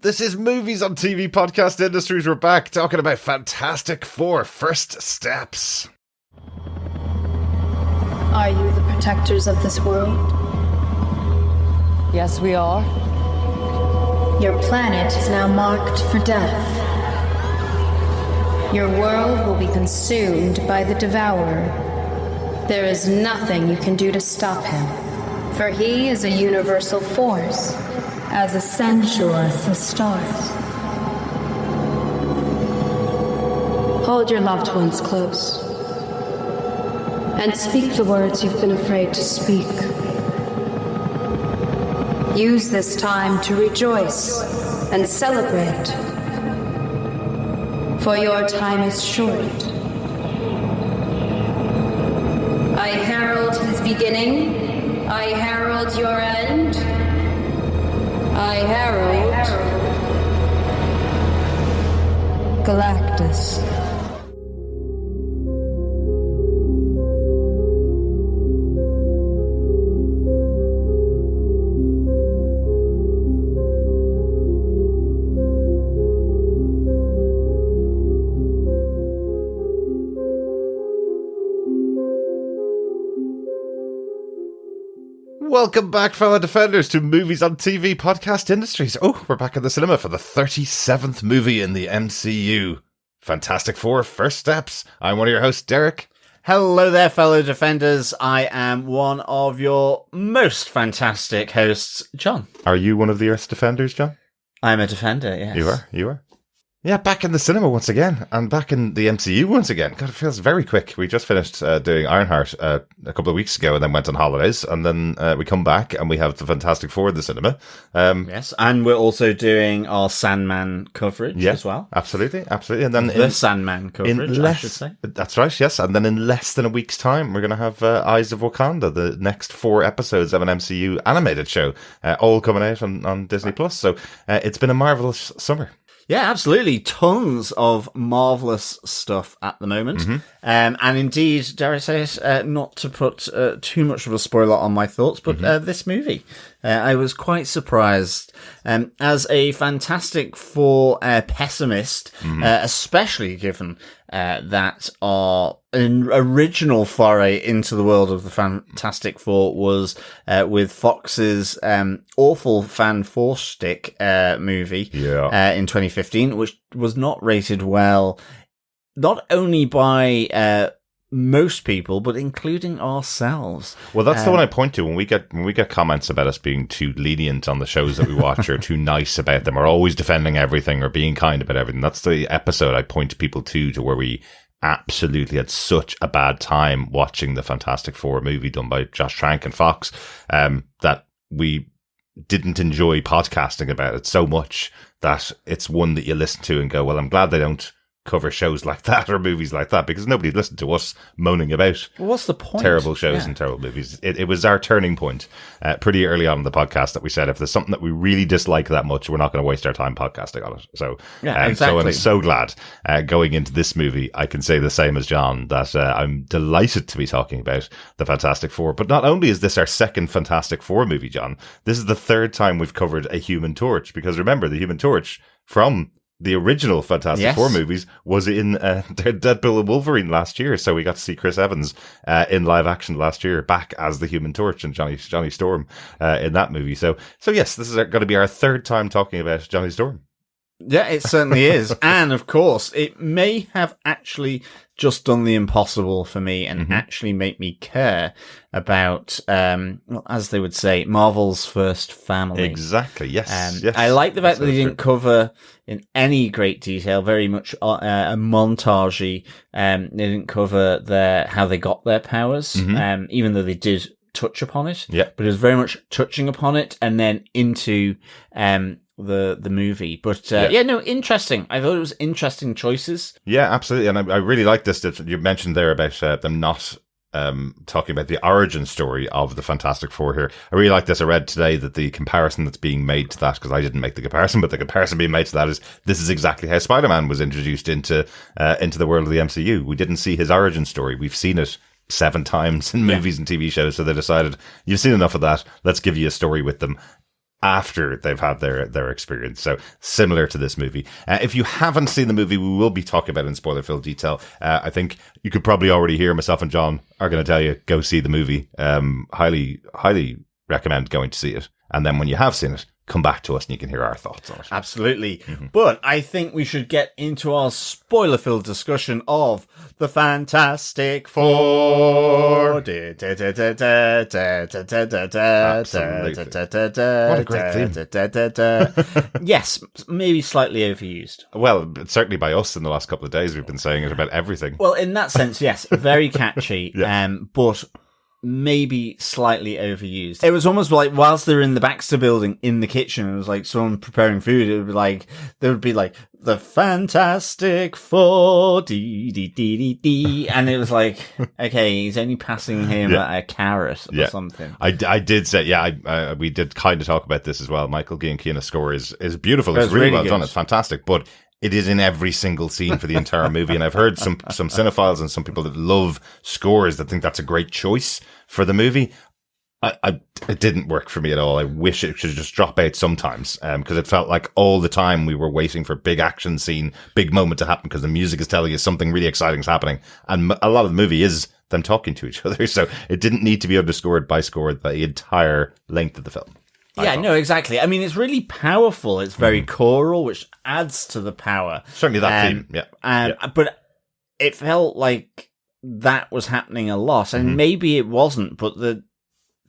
This is Movies on TV Podcast Industries. We're back talking about Fantastic Four First Steps. Are you the protectors of this world? Yes, we are. Your planet is now marked for death. Your world will be consumed by the Devourer. There is nothing you can do to stop him, for he is a universal force, as essential as the stars. Hold your loved ones close, and speak the words you've been afraid to speak. Use this time to rejoice and celebrate, for your time is short. I herald his beginning, I herald your end, I herald Galactus. Welcome back, fellow defenders, to Movies on TV Podcast Industries. Oh, we're back in the cinema for the 37th movie in the MCU. Fantastic Four First Steps. I'm one of your hosts, Derek. Hello there, fellow defenders. I am one of your most fantastic hosts, John. Are you one of the Earth's defenders, John? I'm a defender, yes. You are. Yeah, back in the cinema once again, and back in the MCU once again. God, it feels very quick. We just finished doing Ironheart a couple of weeks ago and then went on holidays, and then we come back and we have the Fantastic Four in the cinema. Yes, and we're also doing our Sandman coverage as well. Absolutely. And then the Sandman coverage, I should say. That's right, yes. And then in less than a week's time, we're going to have Eyes of Wakanda, the next 4 episodes of an MCU animated show, all coming out on Disney+. So it's been a marvellous summer. Yeah, absolutely. Tons of marvellous stuff at the moment. Mm-hmm. And indeed, dare I say it, not to put too much of a spoiler on my thoughts, but this movie, I was quite surprised. As a Fantastic Four pessimist, especially given that our original foray into the world of the Fantastic Four was with Fox's awful Fan Four Stick movie in 2015, which was not rated well, not only by most people, but including ourselves. Well, that's the one I point to when we get comments about us being too lenient on the shows that we watch, or too nice about them, or always defending everything, or being kind about everything. That's the episode I point people to where we absolutely had such a bad time watching the Fantastic Four movie done by Josh Trank and Fox, that we didn't enjoy podcasting about it so much that it's one that you listen to and go, well, I'm glad they don't cover shows like that or movies like that, because nobody listened to us moaning about what's the point? Terrible shows and terrible movies. It was our turning point pretty early on in the podcast that we said, if there's something that we really dislike that much, we're not going to waste our time podcasting on it. So, exactly. So I'm so glad going into this movie, I can say the same as John, that I'm delighted to be talking about the Fantastic Four. But not only is this our second Fantastic Four movie, John, this is the third time we've covered a Human Torch, because remember, the Human Torch from the original Fantastic Four movies was in Deadpool and Wolverine last year, so we got to see Chris Evans in live action last year, back as the Human Torch and Johnny Storm in that movie. So yes, this is going to be our third time talking about Johnny Storm. Yeah, it certainly is. And of course, it may have actually just done the impossible for me and actually make me care about, well, as they would say, Marvel's first family. Exactly, yes. I like the fact that they didn't cover in any great detail, very much a montagey. They didn't cover how they got their powers, even though they did touch upon it. Yeah. But it was very much touching upon it and then into the movie. But interesting. I thought it was interesting choices. Yeah, absolutely. And I really like this that you mentioned there about them not talking about the origin story of the Fantastic Four here. I really like this. I read today that the comparison that's being made to that, because I didn't make the comparison, but the comparison being made to that is, this is exactly how Spider-Man was introduced into the world of the MCU. We didn't see his origin story. We've seen it 7 times in movies and TV shows, so they decided, you've seen enough of that, let's give you a story with them. after they've had their experience. So similar to this movie. If you haven't seen the movie, we will be talking about it in spoiler-filled detail. I think you could probably already hear myself and John are going to tell you, go see the movie. Highly, highly recommend going to see it. And then when you have seen it, come back to us and you can hear our thoughts on it. Absolutely. But I think we should get into our spoiler-filled discussion of the Fantastic Four. Absolutely. What a great theme. Yes, maybe slightly overused. Well, certainly by us in the last couple of days, we've been saying it about everything. Well, in that sense, yes, very catchy, Yeah. but maybe slightly overused. It was almost like whilst they're in the Baxter building in the kitchen, it was like someone preparing food. It would be like, there would be like the Fantastic Four, dee, dee, dee, dee, dee. And it was like, okay, he's only passing him a carrot or something. I did say, we did kind of talk about this as well. Michael Giacchino's score is beautiful. It's really well done. It's fantastic, but it is in every single scene for the entire movie. And I've heard some cinephiles and some people that love scores that think that's a great choice for the movie. It didn't work for me at all. I wish it should just drop out sometimes, because it felt like all the time we were waiting for big action scene, big moment to happen because the music is telling you something really exciting is happening. And a lot of the movie is them talking to each other. So it didn't need to be underscored by score the entire length of the film. Yeah, no, exactly. I mean, it's really powerful. It's very choral, which adds to the power. Certainly that theme, yeah. But it felt like that was happening a lot, and maybe it wasn't, but the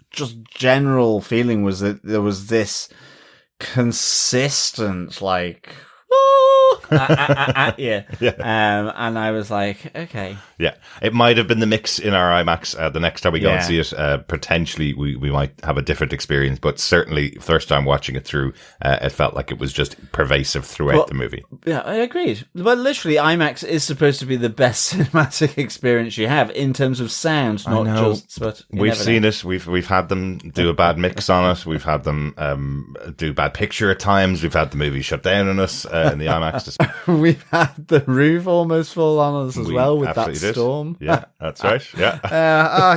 just general feeling was that there was this consistent, like, at you. And I was like, okay. Yeah. It might have been the mix in our IMAX. The next time we go and see it, potentially we might have a different experience, but certainly first time watching it through, it felt like it was just pervasive throughout the movie. Yeah, I agreed. But literally, IMAX is supposed to be the best cinematic experience you have in terms of sound, not just. But we've seen it. We've had them do a bad mix on it. We've had them do bad picture at times. We've had the movie shut down on us in the IMAX. We've had the roof almost fall on us as well with that storm. Yeah, that's right. Yeah.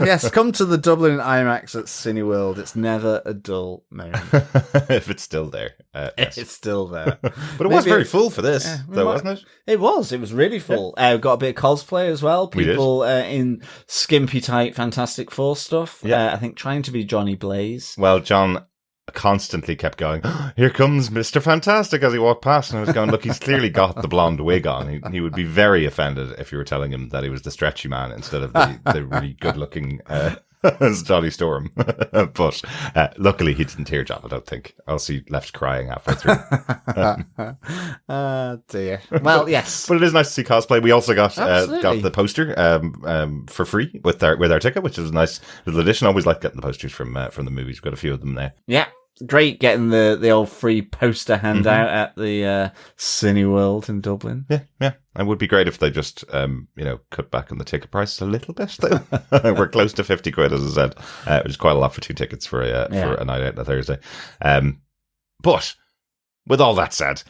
Yes, come to the Dublin IMAX at Cineworld. It's never a dull moment. If it's still there. Yes. It's still there. But it was very full for this, though, wasn't it? It was. It was really full. Got a bit of cosplay as well. People in skimpy tight Fantastic Four stuff. I think trying to be Johnny Blaze. Well, John constantly kept going, here comes Mr. Fantastic as he walked past, and I was going, look, he's clearly got the blonde wig on. He would be very offended if you were telling him that he was the stretchy man instead of the really good looking Johnny Storm. But luckily he didn't tear John, I don't think, else he left crying halfway through. Dear. Well, yes. But it is nice to see cosplay. We also got the poster for free with our ticket, which is a nice little addition. I always like getting the posters from the movies. We've got a few of them there. Yeah. Great getting the old free poster handout at the Cineworld in Dublin. Yeah. It would be great if they just, cut back on the ticket price a little bit, though. We're close to 50 quid, as I said, which is quite a lot for 2 tickets for a night out on a Thursday. But with all that said,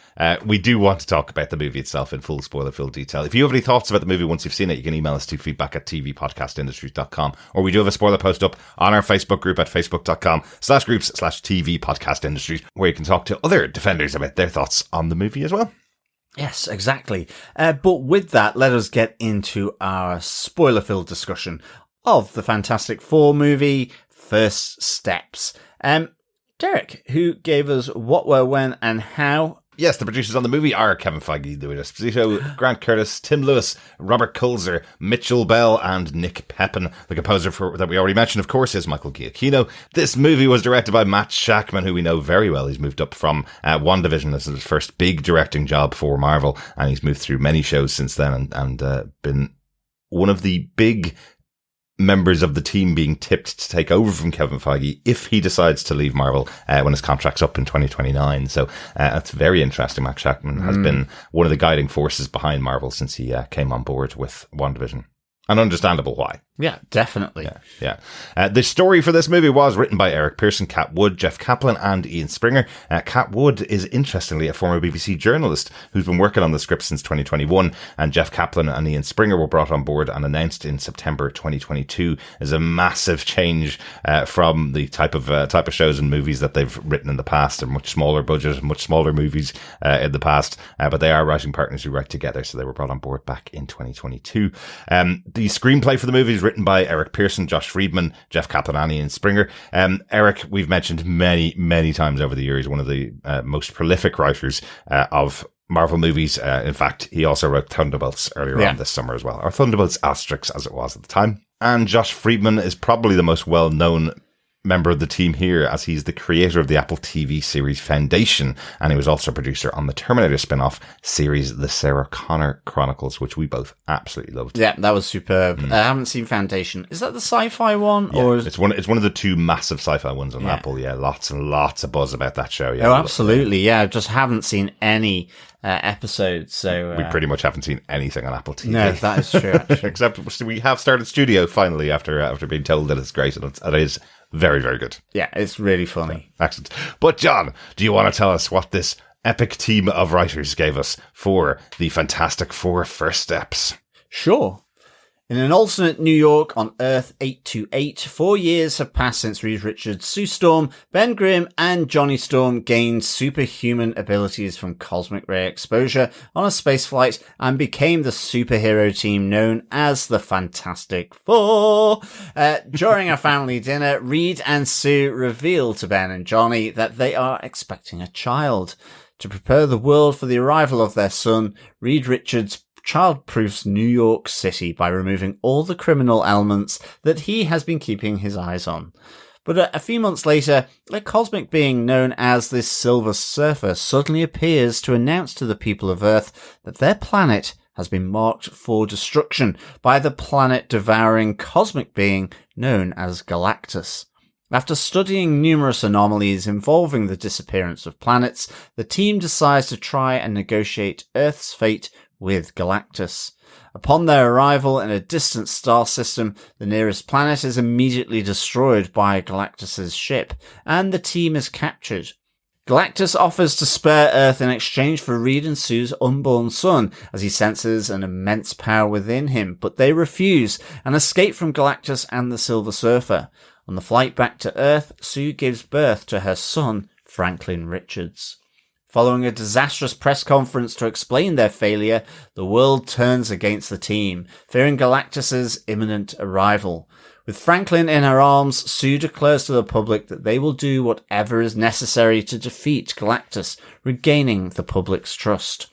we do want to talk about the movie itself in full spoiler-filled detail. If you have any thoughts about the movie once you've seen it, you can email us to feedback@tvpodcastindustries.com, or we do have a spoiler post up on our Facebook group at facebook.com/groups/tvpodcastindustries, where you can talk to other defenders about their thoughts on the movie as well. Yes, exactly. But with that, let us get into our spoiler-filled discussion of the Fantastic Four movie, First Steps. Derek, who gave us what, where, when, and how? Yes, the producers on the movie are Kevin Feige, Louis Esposito, Grant Curtis, Tim Lewis, Robert Kulzer, Mitchell Bell, and Nick Pepin. The composer that we already mentioned, of course, is Michael Giacchino. This movie was directed by Matt Shakman, who we know very well. He's moved up from WandaVision. This is his first big directing job for Marvel, and he's moved through many shows since then and been one of the big members of the team being tipped to take over from Kevin Feige if he decides to leave Marvel when his contract's up in 2029. So that's very interesting. Matt Shakman has been one of the guiding forces behind Marvel since he came on board with WandaVision. And understandable why. Yeah, definitely. Yeah. The story for this movie was written by Eric Pearson, Kat Wood, Jeff Kaplan, and Ian Springer. Kat Wood is, interestingly, a former BBC journalist who's been working on the script since 2021, and Jeff Kaplan and Ian Springer were brought on board and announced in September 2022 as a massive change from the type of shows and movies that they've written in the past. They're much smaller budget, much smaller movies in the past, but they are writing partners who write together, so they were brought on board back in 2022. The screenplay for the movie is written by Eric Pearson, Josh Friedman, Jeff Kaplan, and Ian Springer. Eric, we've mentioned many, many times over the years, one of the most prolific writers of Marvel movies. In fact, he also wrote Thunderbolts earlier on this summer as well, or Thunderbolts Asterix as it was at the time. And Josh Friedman is probably the most well-known member of the team here, as he's the creator of the Apple TV series Foundation, and he was also a producer on the Terminator spin-off series The Sarah Connor Chronicles, which we both absolutely loved. Yeah, that was superb. I haven't seen Foundation. Is that the sci-fi one? Yeah, or it's one of the two massive sci-fi ones on Apple. Yeah, lots and lots of buzz about that show. Yeah, oh, absolutely. Yeah, I just haven't seen any episodes. So we pretty much haven't seen anything on Apple TV. No, that is true. Actually. Except we have started Studio finally after being told that it's great, and it is very, very good. Yeah, it's really funny. Excellent. But John, do you want to tell us what this epic team of writers gave us for the Fantastic Four First Steps? Sure. In an alternate New York on Earth 828, 4 years have passed since Reed Richards, Sue Storm, Ben Grimm, and Johnny Storm gained superhuman abilities from cosmic ray exposure on a spaceflight and became the superhero team known as the Fantastic Four. During a family dinner, Reed and Sue reveal to Ben and Johnny that they are expecting a child. To prepare the world for the arrival of their son, Reed Richards childproofs New York City by removing all the criminal elements that he has been keeping his eyes on. But a few months later, a cosmic being known as the Silver Surfer suddenly appears to announce to the people of Earth that their planet has been marked for destruction by the planet-devouring cosmic being known as Galactus. After studying numerous anomalies involving the disappearance of planets, the team decides to try and negotiate Earth's fate with Galactus. Upon their arrival in a distant star system, the nearest planet is immediately destroyed by Galactus's ship, and the team is captured. Galactus offers to spare Earth in exchange for Reed and Sue's unborn son, as he senses an immense power within him, but they refuse and escape from Galactus and the Silver Surfer. On the flight back to Earth, Sue gives birth to her son, Franklin Richards. Following a disastrous press conference to explain their failure, the world turns against the team, fearing Galactus's imminent arrival. With Franklin in her arms, Sue declares to the public that they will do whatever is necessary to defeat Galactus, regaining the public's trust.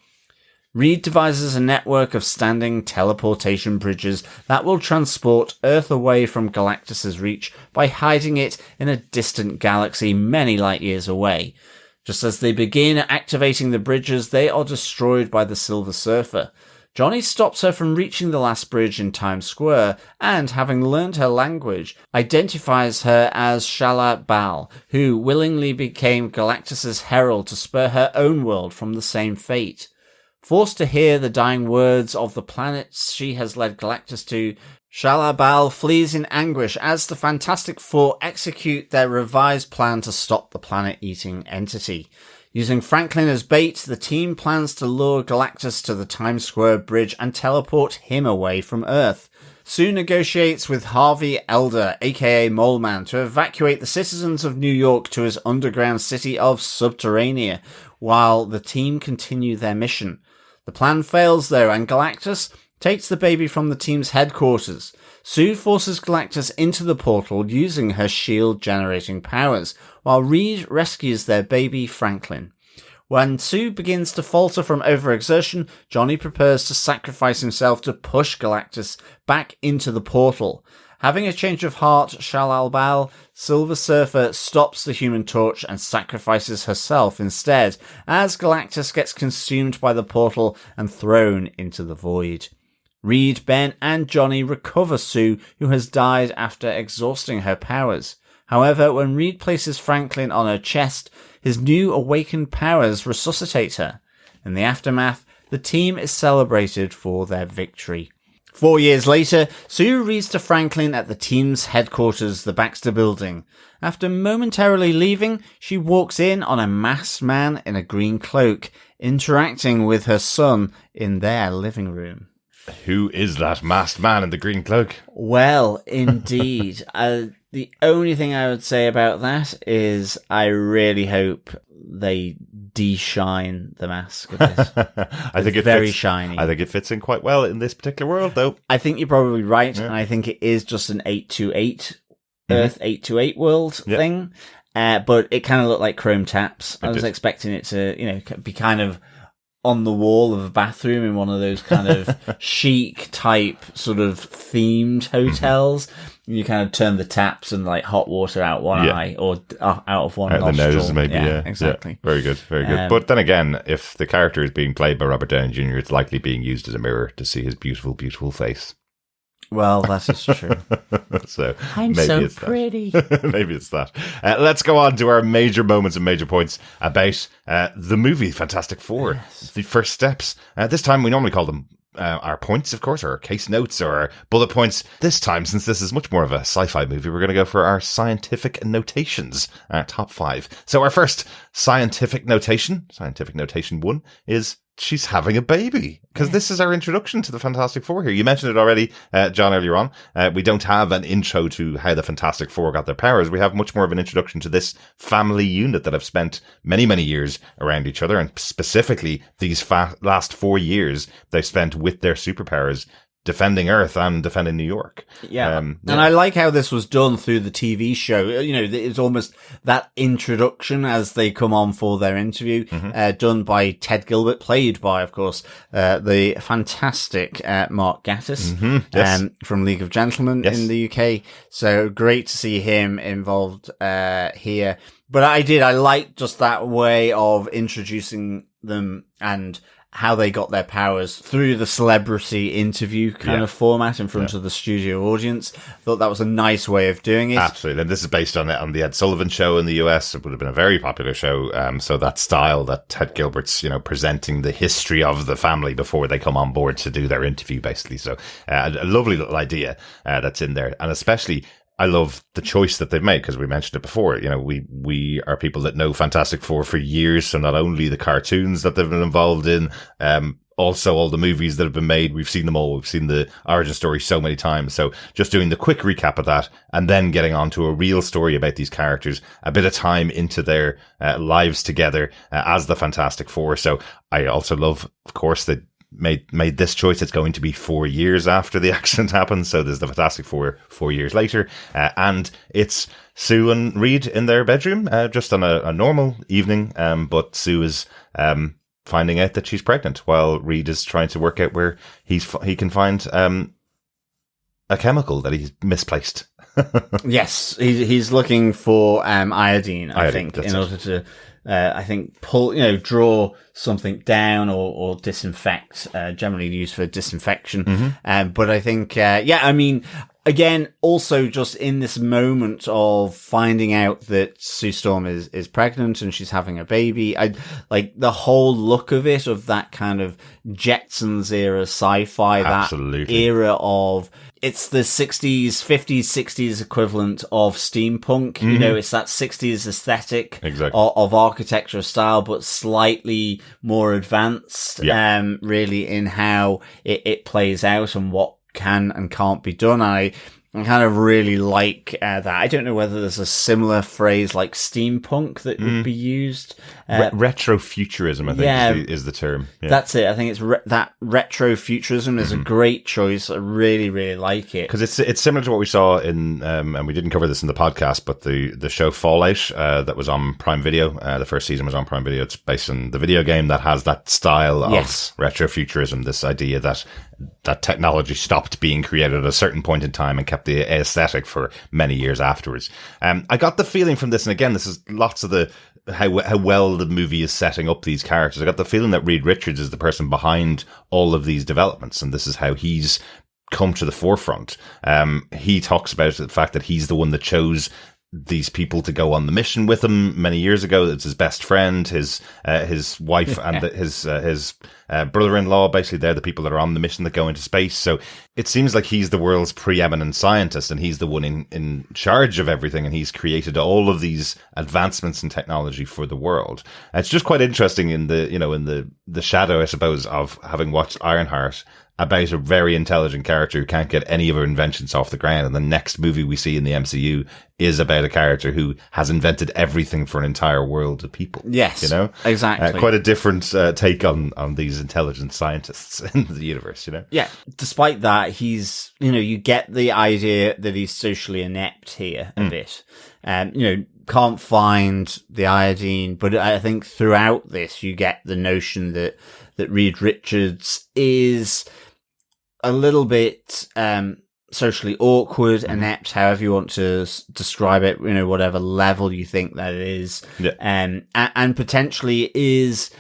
Reed devises a network of standing teleportation bridges that will transport Earth away from Galactus's reach by hiding it in a distant galaxy many light years away. Just as they begin activating the bridges, they are destroyed by the Silver Surfer. Johnny stops her from reaching the last bridge in Times Square and, having learned her language, identifies her as Shala Bal, who willingly became Galactus's herald to spare her own world from the same fate. Forced to hear the dying words of the planets she has led Galactus to, Shala Bal flees in anguish as the Fantastic Four execute their revised plan to stop the planet-eating entity. Using Franklin as bait, the team plans to lure Galactus to the Times Square bridge and teleport him away from Earth. Sue negotiates with Harvey Elder, aka Mole Man, to evacuate the citizens of New York to his underground city of Subterranea, while the team continue their mission. The plan fails though, and Galactus takes the baby from the team's headquarters. Sue forces Galactus into the portal using her shield-generating powers, while Reed rescues their baby Franklin. When Sue begins to falter from overexertion, Johnny prepares to sacrifice himself to push Galactus back into the portal. Having a change of heart, Shalal Bal, Silver Surfer stops the Human Torch and sacrifices herself instead, as Galactus gets consumed by the portal and thrown into the void. Reed, Ben, and Johnny recover Sue, who has died after exhausting her powers. However, when Reed places Franklin on her chest, his new awakened powers resuscitate her. In the aftermath, the team is celebrated for their victory. 4 years later, Sue reads to Franklin at the team's headquarters, the Baxter Building. After momentarily leaving, she walks in on a masked man in a green cloak, interacting with her son in their living room. Who is that masked man in the green cloak? Well, indeed. The only thing I would say about that is I really hope they de-shine the mask a bit. I think it's very shiny. I think it fits in quite well in this particular world, though. I think you're probably right, and I think it is just an 828 Earth 828 world thing. But it kind of looked like chrome taps. I was expecting it to, be kind of on the wall of a bathroom in one of those kind of chic type sort of themed hotels. You kind of turn the taps and like hot water out one eye or out of one out nostril. The nose, maybe. Yeah, exactly. Yeah. Very good, very good. But then again, if the character is being played by Robert Downey Jr., it's likely being used as a mirror to see his beautiful, beautiful face. Well, that is true. So I'm maybe so it's pretty. Maybe it's that. Let's go on to our major moments and major points about the movie Fantastic Four. Yes. The first steps. This time we normally call them our points, of course, or our case notes or our bullet points. This time, since this is much more of a sci-fi movie, we're going to go for our scientific notations, our top 5. So our first scientific notation 1, is she's having a baby, because this is our introduction to the Fantastic Four here. You mentioned it already, John, earlier on. We don't have an intro to how the Fantastic Four got their powers. We have much more of an introduction to this family unit that have spent many, many years around each other, and specifically these last 4 years they've spent with their superpowers defending Earth and defending New York. Yeah. And I like how this was done through the TV show. It's almost that introduction as they come on for their interview, done by Ted Gilbert, played by, of course, the fantastic Mark Gatiss, from League of Gentlemen in the UK. So great to see him involved here. But I like just that way of introducing them and how they got their powers through the celebrity interview kind of format in front of the studio audience. Thought that was a nice way of doing it. Absolutely. And this is based on the Ed Sullivan Show in the US. It would have been a very popular show. So that style that Ted Gilbert's, presenting the history of the family before they come on board to do their interview, basically. So a lovely little idea that's in there. And especially, I love the choice that they've made, because we mentioned it before. We are people that know Fantastic Four for years. So not only the cartoons that they've been involved in, also all the movies that have been made. We've seen them all. We've seen the origin story so many times. So just doing the quick recap of that and then getting on to a real story about these characters, a bit of time into their lives together as the Fantastic Four. So I also love, of course, that made this choice. It's going to be 4 years after the accident happened. So there's the Fantastic Four 4 years later. And it's Sue and Reed in their bedroom, just on a normal evening. But Sue is finding out that she's pregnant while Reed is trying to work out where he can find a chemical that he's misplaced. Yes, he's looking for iodine, I think, in order to draw something down or disinfect, generally used for disinfection. But I think, again, also just in this moment of finding out that Sue Storm is pregnant and she's having a baby, I like the whole look of it, of that kind of Jetsons era sci-fi, Absolutely. That era of, it's the 60s, 50s, 60s equivalent of steampunk. It's that 60s aesthetic of architecture style, but slightly more advanced, really, in how it plays out and what can and can't be done. I kind of really like that. I don't know whether there's a similar phrase like steampunk that would be used. Retrofuturism, I think, is the term. Yeah. That's it. I think it's that retrofuturism is a great choice. I really, really like it. Because it's similar to what we saw in, and we didn't cover this in the podcast, but the show Fallout that was on Prime Video. The first season was on Prime Video. It's based on the video game that has that style of retrofuturism, this idea that technology stopped being created at a certain point in time and kept the aesthetic for many years afterwards. I got the feeling from this, and again, this is lots of the how well the movie is setting up these characters. I got the feeling that Reed Richards is the person behind all of these developments, and this is how he's come to the forefront. He talks about the fact that he's the one that chose these people to go on the mission with him many years ago. It's his best friend, his wife, and his brother-in-law. Basically, they're the people that are on the mission that go into space. So it seems like he's the world's preeminent scientist, and he's the one in charge of everything, and he's created all of these advancements in technology for the world. And it's just quite interesting in the shadow, I suppose, of having watched Ironheart, about a very intelligent character who can't get any of her inventions off the ground. And the next movie we see in the MCU is about a character who has invented everything for an entire world of people. Yes, exactly. Quite a different take on these intelligent scientists in the universe, Yeah, despite that, he's, you get the idea that he's socially inept here a bit. Can't find the iodine, but I think throughout this, you get the notion that Reed Richards is a little bit socially awkward, inept, however you want to describe it, whatever level you think that is, and potentially is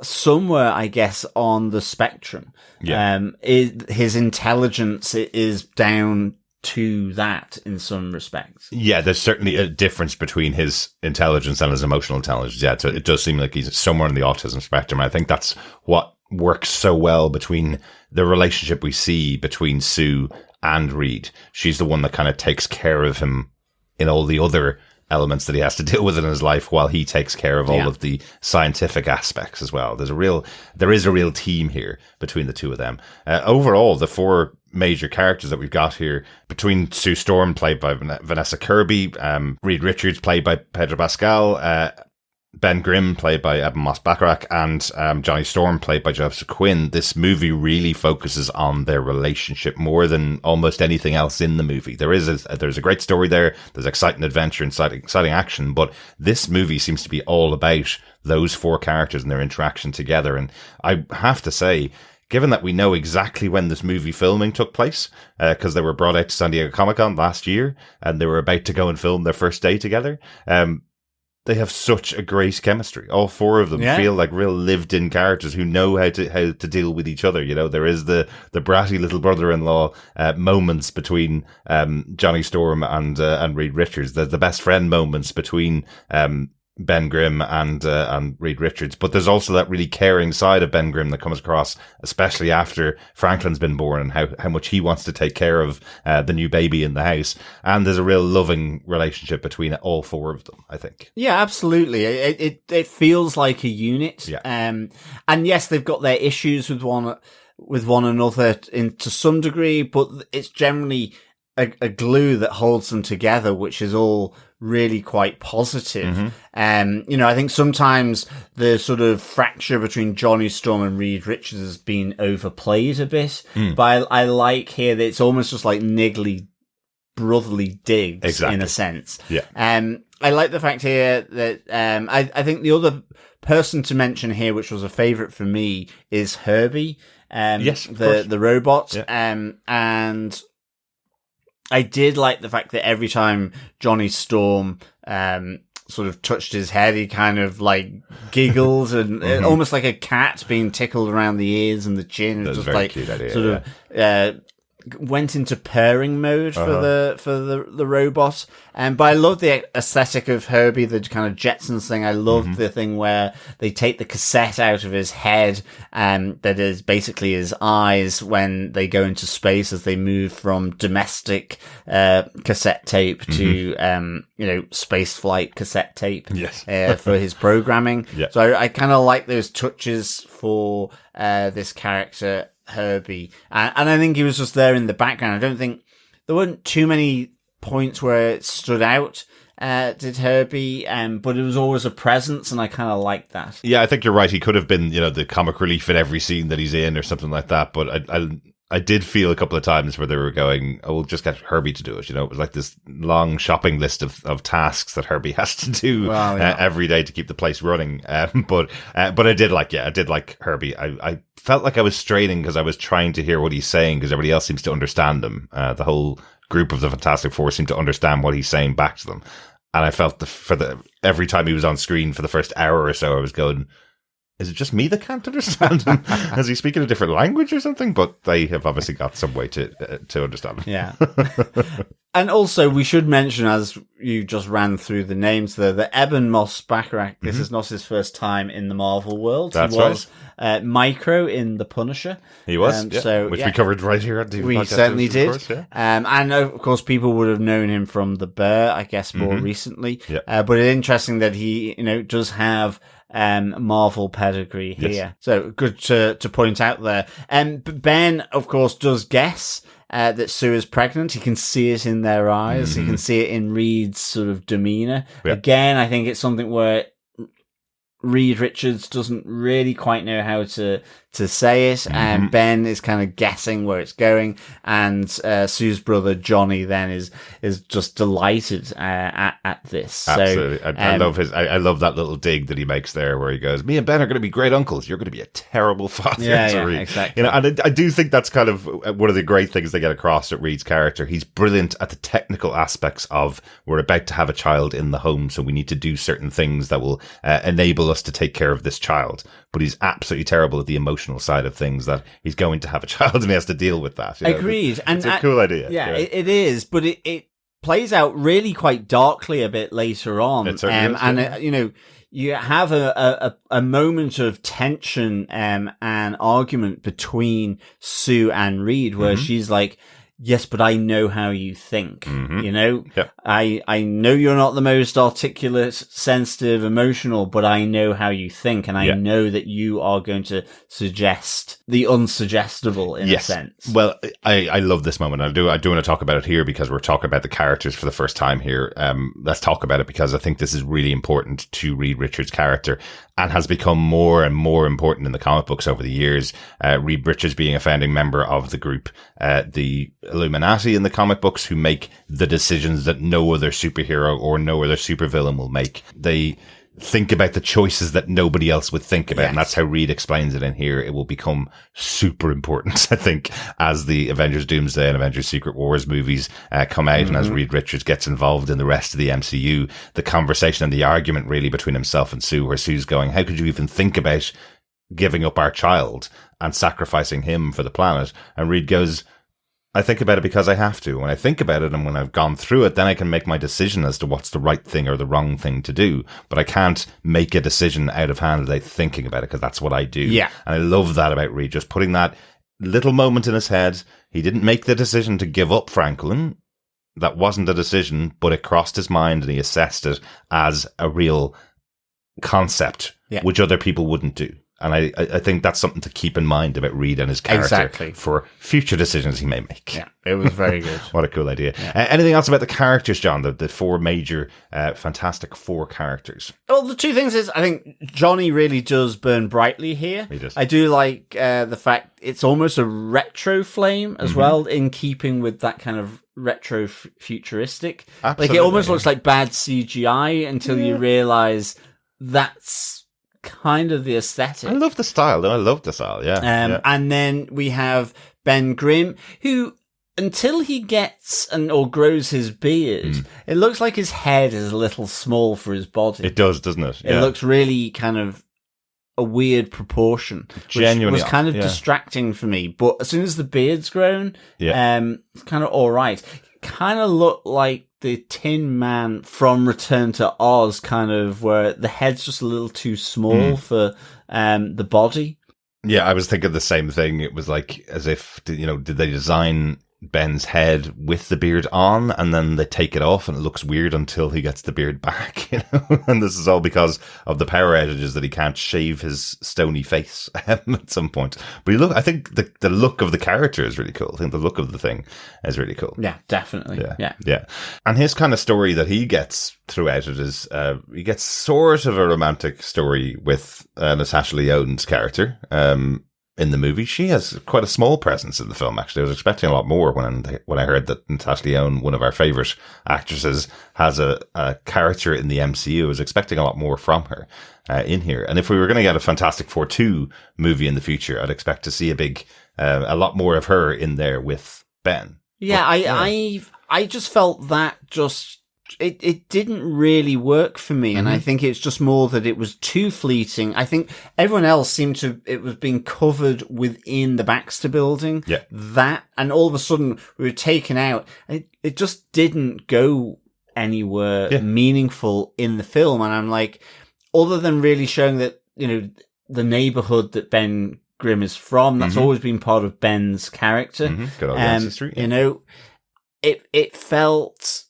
somewhere, I guess, on the spectrum. His intelligence is down to that in some respects. Yeah, there's certainly a difference between his intelligence and his emotional intelligence. Yeah, so it does seem like he's somewhere in the autism spectrum. I think that's what works so well between the relationship we see between Sue and Reed. She's the one that kind of takes care of him in all the other elements that he has to deal with in his life, while he takes care of all of the scientific aspects as well. There is a real team here between the two of them. Overall, the four major characters that we've got here, between Sue Storm, played by Vanessa Kirby, Reed Richards, played by Pedro Pascal, Ben Grimm, played by Eben Moss-Bachrach, and Johnny Storm, played by Joseph Quinn, this movie really focuses on their relationship more than almost anything else in the movie. There's a great story there. There's exciting adventure, exciting action, but this movie seems to be all about those four characters and their interaction together. And I have to say, given that we know exactly when this movie filming took place, because they were brought out to San Diego Comic-Con last year, and they were about to go and film their first day together, they have such a great chemistry. All four of them feel like real lived-in characters who know how to deal with each other. There is the bratty little brother-in-law moments between Johnny Storm and Reed Richards. The best friend moments between Ben Grimm and Reed Richards, but there's also that really caring side of Ben Grimm that comes across, especially after Franklin's been born, and how much he wants to take care of the new baby in the house. And there's a real loving relationship between all four of them, I think. Yeah, absolutely. It feels like a unit. Yeah. And yes, they've got their issues with one another to some degree, but it's generally a glue that holds them together, which is all really quite positive. I think sometimes the sort of fracture between Johnny Storm and Reed Richards has been overplayed a bit, but I like here that it's almost just like niggly brotherly digs in a sense. Yeah. I like the fact here that I think the other person to mention here, which was a favourite for me, is Herbie. Yes, the robot. Yeah. And I did like the fact that every time Johnny Storm sort of touched his head, he kind of like giggles and almost like a cat being tickled around the ears and the chin. That's just very like cute idea, sort of went into purring mode for the robot. But I love the aesthetic of Herbie, the kind of Jetsons thing. I love the thing where they take the cassette out of his head, that is basically his eyes when they go into space, as they move from domestic cassette tape to space flight cassette tape. Yes. For his programming. Yeah. So I kind of like those touches for this character Herbie, and I think he was just there in the background. I don't think there weren't too many points where it stood out, did Herbie, but it was always a presence, and I kind of liked that. Yeah, I think you're right. He could have been, the comic relief in every scene that he's in or something like that, but I did feel a couple of times where they were going, we'll just get Herbie to do it. It was like this long shopping list of tasks that Herbie has to do every day to keep the place running. But I did like Herbie. I felt like I was straining because I was trying to hear what he's saying, because everybody else seems to understand him. The whole group of the Fantastic Four seemed to understand what he's saying back to them. And I felt every time he was on screen for the first hour or so, I was going, is it just me that can't understand him? Is he speaking a different language or something? But they have obviously got some way to understand him. Yeah. And also, we should mention, as you just ran through the names there, that Eben Moss Bacharach, this is not his first time in the Marvel world. That's he was Micro in The Punisher. He was, which we covered right here at the podcast. We certainly did. Course, yeah. And of course, people would have known him from The Bear, I guess, more recently. Yeah. But it's interesting that he, does have Marvel pedigree here. Yes. So good to point out there. Ben, of course, does guess that Sue is pregnant. He can see it in their eyes. He can see it in Reed's sort of demeanor. Yeah. Again, I think it's something where Reed Richards doesn't really quite know how to say it, and Ben is kind of guessing where it's going, and Sue's brother Johnny then is just delighted at this. Absolutely, So, I love I love that little dig that he makes there, where he goes, "Me and Ben are going to be great uncles. You're going to be a terrible father." Yeah, exactly. And I do think that's kind of one of the great things they get across at Reed's character. He's brilliant at the technical aspects of, we're about to have a child in the home, so we need to do certain things that will enable us to take care of this child. But he's absolutely terrible at the emotional side of things, that he's going to have a child and he has to deal with that. Agreed. It's a cool idea. Yeah, it is, but it plays out really quite darkly a bit later on. It certainly is, and you have a moment of tension and argument between Sue and Reed, where she's like, "Yes, but I know how you think, Yep. I know you're not the most articulate, sensitive, emotional, but I know how you think, and I know that you are going to suggest the unsuggestible in a sense." Well, I love this moment. I do want to talk about it here because we're talking about the characters for the first time here. Let's talk about it because I think this is really important to Reed Richards' character, and has become more and more important in the comic books over the years. Reed Richards being a founding member of the group, the Illuminati in the comic books, who make the decisions that no other superhero or no other supervillain will make. They think about the choices that nobody else would think about. Yes. And that's how Reed explains it in here. It will become super important, I think, as the Avengers Doomsday and Avengers Secret Wars movies come out, and as Reed Richards gets involved in the rest of the MCU, the conversation and the argument really between himself and Sue, where Sue's going, "How could you even think about giving up our child and sacrificing him for the planet?" And Reed goes, "I think about it because I have to. When I think about it and when I've gone through it, then I can make my decision as to what's the right thing or the wrong thing to do. But I can't make a decision out of hand without thinking about it, because that's what I do." Yeah. And I love that about Reed, just putting that little moment in his head. He didn't make the decision to give up Franklin. That wasn't a decision, but it crossed his mind and he assessed it as a real concept, which other people wouldn't do. And I think that's something to keep in mind about Reed and his character for future decisions he may make. Yeah, it was very good. What a cool idea. Yeah. Anything else about the characters, John? The four major Fantastic Four characters? Well, the two things is, I think Johnny really does burn brightly here. He does. I do like the fact it's almost a retro flame as well, in keeping with that kind of retro futuristic. Absolutely, like, it almost looks like bad CGI until you realize that's kind of the aesthetic. I love the style, though. I love the style, yeah. And then we have Ben Grimm, who, until he gets or grows his beard, it looks like his head is a little small for his body. It does, doesn't it? It looks really kind of a weird proportion, Genuinely, which was kind of distracting for me. But as soon as the beard's grown, it's kind of all right. Kind of looked like the Tin Man from Return to Oz, kind of, where the head's just a little too small for the body. Yeah, I was thinking the same thing. It was like as if, did they design Ben's head with the beard on, and then they take it off and it looks weird until he gets the beard back, and this is all because of the power outages that he can't shave his stony face at some point. But I think the look of the character is really cool. I think the look of the thing is really cool. Yeah, definitely. Yeah. And his kind of story that he gets throughout it is he gets sort of a romantic story with Natasha Lyonne's character in the movie. She has quite a small presence in the film, actually. I was expecting a lot more when I heard that Natasha Lyonne, one of our favourite actresses, has a character in the MCU. I was expecting a lot more from her in here. And if we were going to get a Fantastic Four 2 movie in the future, I'd expect to see a lot more of her in there with Ben. Yeah, I just felt that just it didn't really work for me. And I think it's just more that it was too fleeting. I think everyone else seemed it was being covered within the Baxter building. Yeah. That, and all of a sudden we were taken out. It just didn't go anywhere meaningful in the film. And I'm like, other than really showing that, the neighborhood that Ben Grimm is from, that's always been part of Ben's character. Good old ancestry. It felt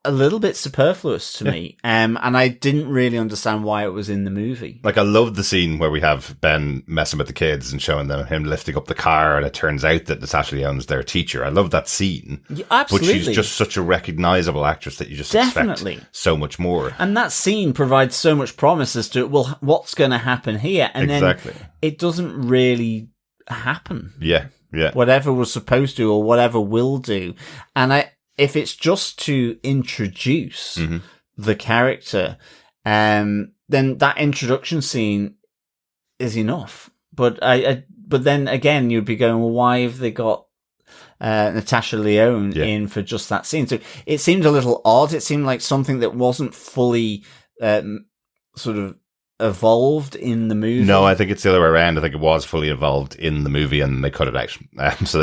a little bit superfluous to me. And I didn't really understand why it was in the movie. Like, I love the scene where we have Ben messing with the kids and showing them him lifting up the car, and it turns out that Natasha Lyonne's their teacher. I love that scene. Yeah, absolutely. But she's just such a recognizable actress that you just expect so much more. And that scene provides so much promise as to, well, what's going to happen here? And then it doesn't really happen. Yeah. Whatever was supposed to, or whatever will do. And if it's just to introduce the character, then that introduction scene is enough. But then again, you'd be going, well, why have they got Natasha Lyonne in for just that scene? So it seemed a little odd. It seemed like something that wasn't fully sort of evolved in the movie. No, I think it's the other way around. I think it was fully evolved in the movie and they cut it out. So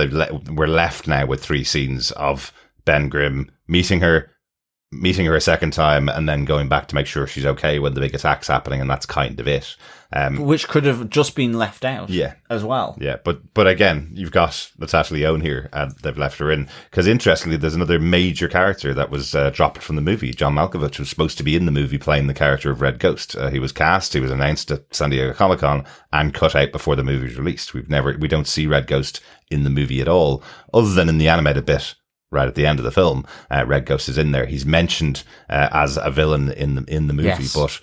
we're left now with 3 scenes of Ben Grimm meeting her a second time, and then going back to make sure she's okay when the big attack's happening, and that's kind of it. Which could have just been left out as well. Yeah, but again, you've got Natasha Lyonne here, and they've left her in. Because interestingly, there's another major character that was dropped from the movie. John Malkovich was supposed to be in the movie playing the character of Red Ghost. He was cast, he was announced at San Diego Comic-Con, and cut out before the movie was released. We don't see Red Ghost in the movie at all, other than in the animated bit. Right at the end of the film, Red Ghost is in there. He's mentioned as a villain in the movie, but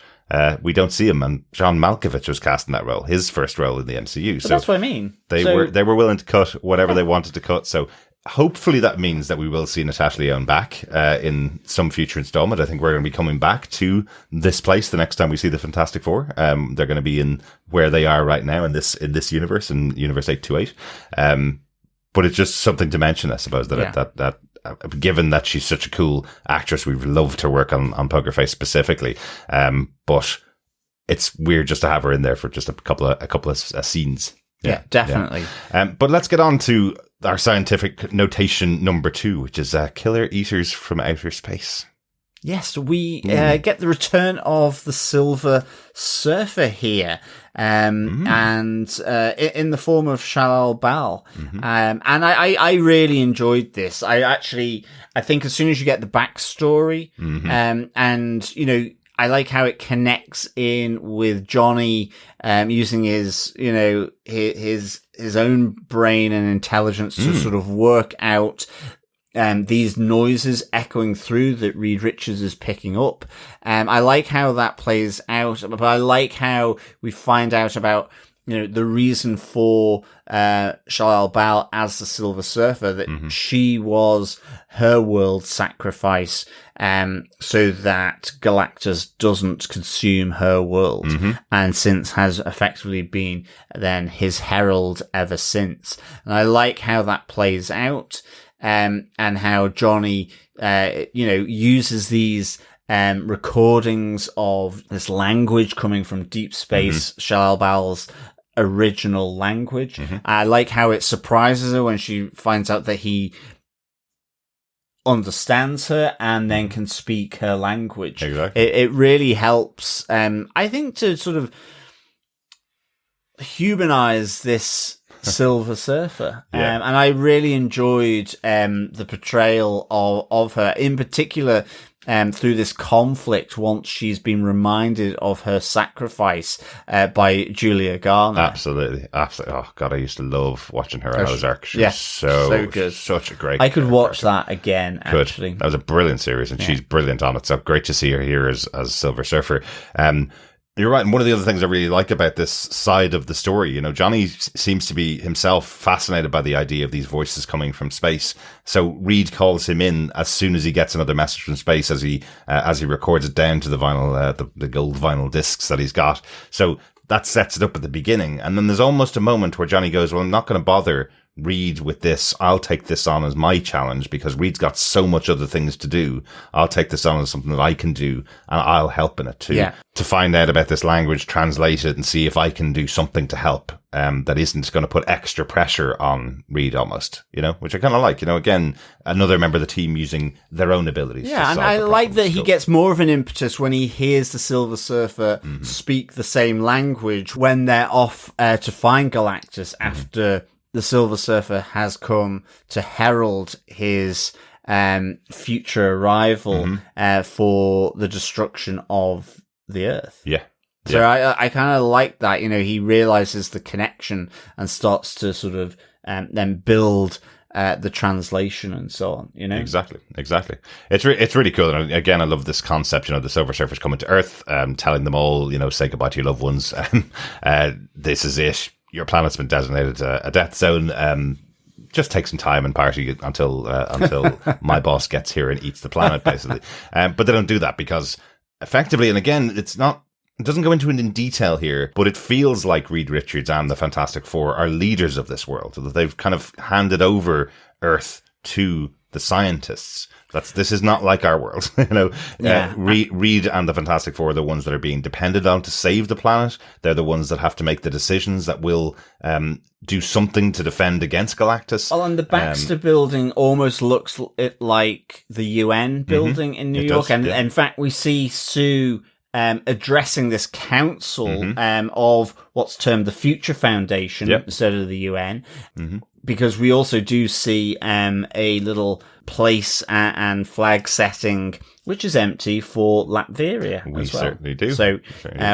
we don't see him. And John Malkovich was cast in that role, his first role in the MCU. But so that's what I mean. They were willing to cut whatever they wanted to cut. So hopefully that means that we will see Natasha Lyonne back in some future installment. I think we're going to be coming back to this place the next time we see the Fantastic Four. They're going to be in where they are right now in this universe, in Universe 828. But it's just something to mention, I suppose, that given that she's such a cool actress, we've loved her work on Poker Face specifically. But it's weird just to have her in there for just a couple of scenes. Yeah, definitely. Yeah. But let's get on to our scientific notation number 2, which is Killer Eaters from Outer Space. Yes, we get the return of the Silver Surfer here, and in the form of Shalal Bal. And I really enjoyed this. I think as soon as you get the backstory, and I like how it connects in with Johnny, using his own brain and intelligence to sort of work out these noises echoing through that Reed Richards is picking up. I like how that plays out, but I like how we find out about, the reason for Shalal Bal as the Silver Surfer, that she was her world sacrifice, so that Galactus doesn't consume her world, and since has effectively been then his herald ever since. And I like how that plays out. And how Johnny, uses these recordings of this language coming from deep space, Shalal Bal's original language. I like how it surprises her when she finds out that he understands her and then can speak her language. Exactly. It really helps, I think, to sort of humanize this Silver Surfer. And I really enjoyed the portrayal of her, in particular through this conflict once she's been reminded of her sacrifice by Julia Garner. Absolutely. Oh God, I used to love watching her on Ozark. She was so good. Such a great I could watch that again, actually. That was a brilliant series, and she's brilliant on it. So great to see her here as Silver Surfer. You're right. And one of the other things I really like about this side of the story, Johnny seems to be himself fascinated by the idea of these voices coming from space. So Reed calls him in as soon as he gets another message from space, as he records it down to the vinyl, the gold vinyl discs that he's got. So that sets it up at the beginning. And then there's almost a moment where Johnny goes, well, I'm not going to bother Reed with this, I'll take this on as my challenge because Reed's got so much other things to do. I'll take this on as something that I can do and I'll help in it too. Yeah. To find out about this language, translate it and see if I can do something to help. That isn't going to put extra pressure on Reed almost, which I kind of like, again, another member of the team using their own abilities. Yeah, and I like that he gets more of an impetus when he hears the Silver Surfer speak the same language when they're off to find Galactus after the Silver Surfer has come to herald his future arrival for the destruction of the Earth. Yeah. So I kind of like that, he realizes the connection and starts to sort of then build the translation and so on, Exactly. It's really cool. And again, I love this concept, the Silver Surfer's coming to Earth, telling them all, say goodbye to your loved ones. This is it. Your planet's been designated a death zone. Just take some time and party until my boss gets here and eats the planet, basically. But they don't do that because effectively, and again, it doesn't go into it in detail here, but it feels like Reed Richards and the Fantastic Four are leaders of this world, that they've kind of handed over Earth to the scientists. This is not like our world, Reed and the Fantastic Four are the ones that are being depended on to save the planet. They're the ones that have to make the decisions that will do something to defend against Galactus. Oh, and the Baxter building almost looks like the UN building in New York. And in fact, we see Sue addressing this council of what's termed the Future Foundation instead of the UN, because we also do see a little place and flag setting which is empty for Latveria. We as well. certainly do. So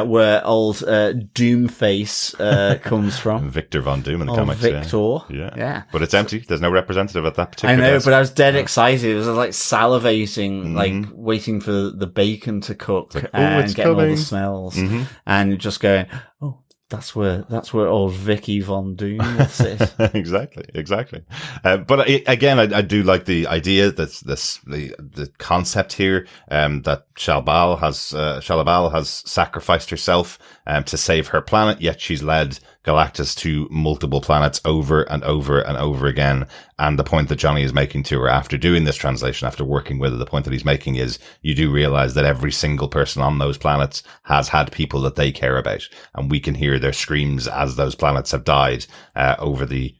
where old Doomface comes from. Victor Von Doom in the comics. Victor. Yeah. But it's empty. There's no representative at that particular I know, desk. but I was dead excited. It was like salivating, like waiting for the bacon to cook and getting all the smells and just going, oh, that's where old Vicky Von Doom will sit. Exactly. But again, I do like the idea that the concept here, that Shalabal has sacrificed herself to save her planet, yet she's led Galactus to multiple planets over and over and over again. And the point that Johnny is making to her after doing this translation, after working with her, the point that he's making is you do realize that every single person on those planets has had people that they care about. And we can hear their screams as those planets have died over the